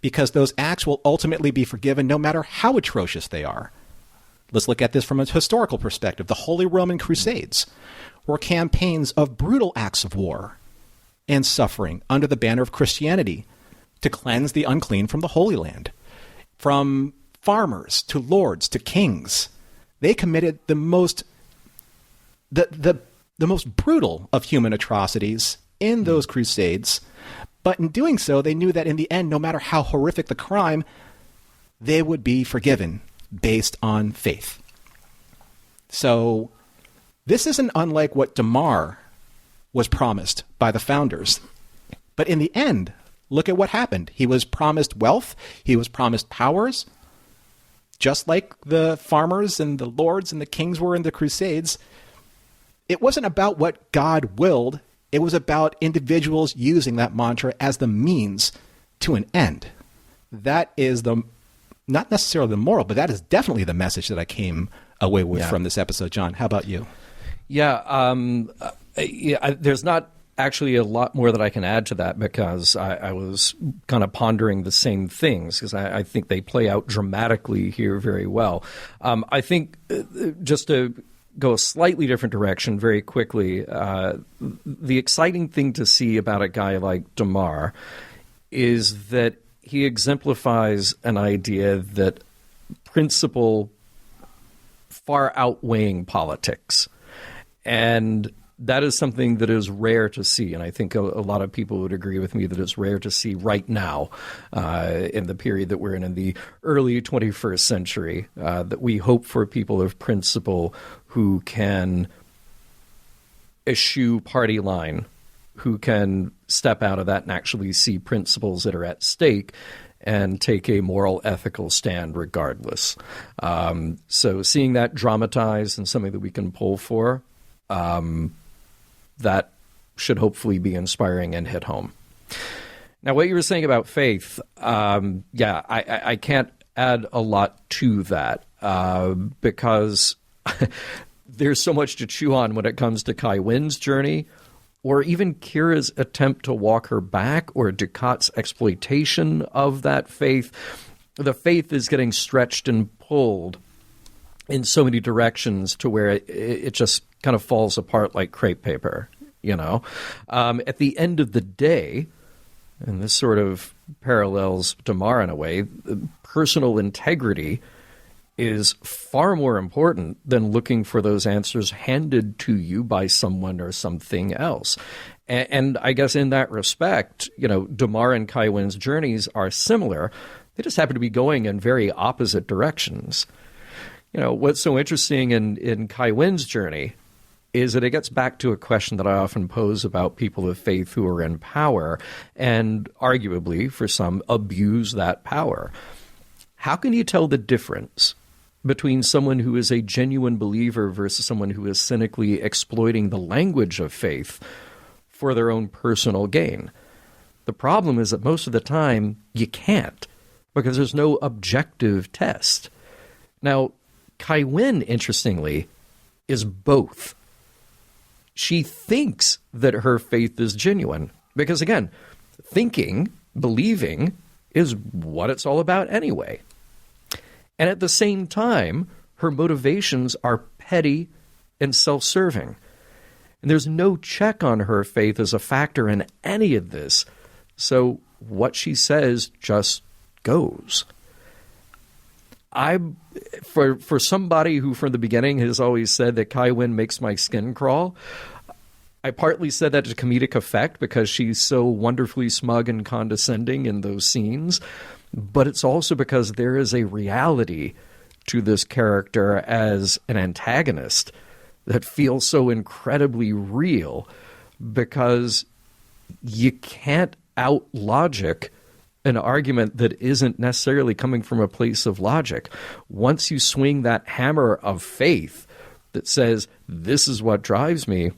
because those acts will ultimately be forgiven no matter how atrocious they are. Let's look at this from a historical perspective. The Holy Roman Crusades were campaigns of brutal acts of war and suffering under the banner of Christianity to cleanse the unclean from the Holy Land. From farmers to lords to kings, they committed the most brutal of human atrocities in those crusades. But in doing so, they knew that in the end, no matter how horrific the crime, they would be forgiven based on faith. So this isn't unlike what Damar was promised by the founders. But in the end, look at what happened. He was promised wealth. He was promised powers. Just like the farmers and the lords and the kings were in the Crusades, it wasn't about what God willed. It was about individuals using that mantra as the means to an end. That is not necessarily the moral, but that is definitely the message that I came away with from this episode. John, how about you? There's not actually a lot more that I can add to that, because I was kind of pondering the same things, because I think they play out dramatically here very well. I think just to go a slightly different direction very quickly, the exciting thing to see about a guy like Damar is that he exemplifies an idea that principle far outweighing politics. And that is something that is rare to see. And I think a lot of people would agree with me that it's rare to see right now in the period that we're in the early 21st century, that we hope for people of principle who can eschew party line, who can step out of that and actually see principles that are at stake and take a moral, ethical stand regardless. So seeing that dramatized and something that we can pull for, that should hopefully be inspiring and hit home. Now, what you were saying about faith, I can't add a lot to that because there's so much to chew on when it comes to Kai Winn's journey, or even Kira's attempt to walk her back, or Dukat's exploitation of that faith. The faith is getting stretched and pulled in so many directions to where it just kind of falls apart like crepe paper, you know. At the end of the day, and this sort of parallels Damar in a way, personal integrity is far more important than looking for those answers handed to you by someone or something else. And I guess in that respect, you know, Damar and Kai Winn's journeys are similar. They just happen to be going in very opposite directions. You know, what's so interesting in Kai Winn's journey is that it gets back to a question that I often pose about people of faith who are in power and arguably, for some, abuse that power. How can you tell the difference between someone who is a genuine believer versus someone who is cynically exploiting the language of faith for their own personal gain? The problem is that most of the time you can't, because there's no objective test. Now, Kai Winn, interestingly, is both. She thinks that her faith is genuine because, again, thinking, believing, is what it's all about anyway. And at the same time, her motivations are petty and self-serving. And there's no check on her faith as a factor in any of this. So what she says just goes. For somebody who from the beginning has always said that Kai Winn makes my skin crawl, I partly said that to comedic effect because she's so wonderfully smug and condescending in those scenes, but it's also because there is a reality to this character as an antagonist that feels so incredibly real, because you can't out-logic an argument that isn't necessarily coming from a place of logic. Once you swing that hammer of faith that says, this is what drives me,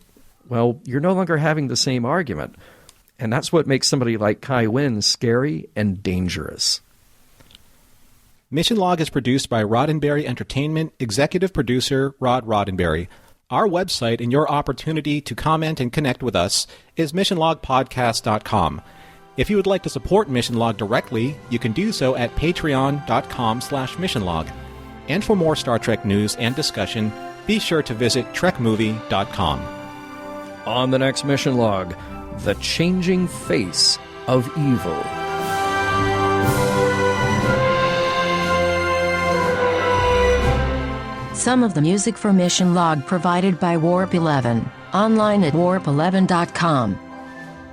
well, you're no longer having the same argument. And that's what makes somebody like Kai Winn scary and dangerous. Mission Log is produced by Roddenberry Entertainment, executive producer Rod Roddenberry. Our website and your opportunity to comment and connect with us is missionlogpodcast.com. If you would like to support Mission Log directly, you can do so at patreon.com/missionlog. And for more Star Trek news and discussion, be sure to visit trekmovie.com. On the next Mission Log, the changing face of evil. Some of the music for Mission Log provided by Warp 11, online at warp11.com.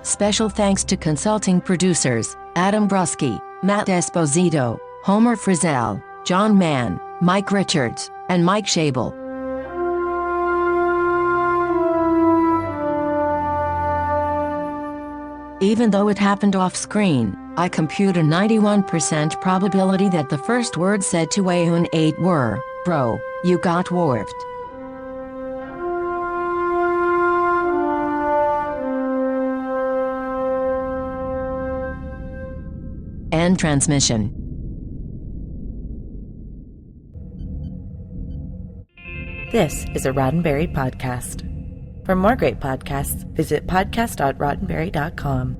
Special thanks to consulting producers, Adam Brusky, Matt Esposito, Homer Frizzell, John Mann, Mike Richards, and Mike Schabel. Even though it happened off-screen, I compute a 91% probability that the first words said to Ayun 8 were, "Bro, you got warped." End transmission. This is a Roddenberry podcast. For more great podcasts, visit podcast.roddenberry.com.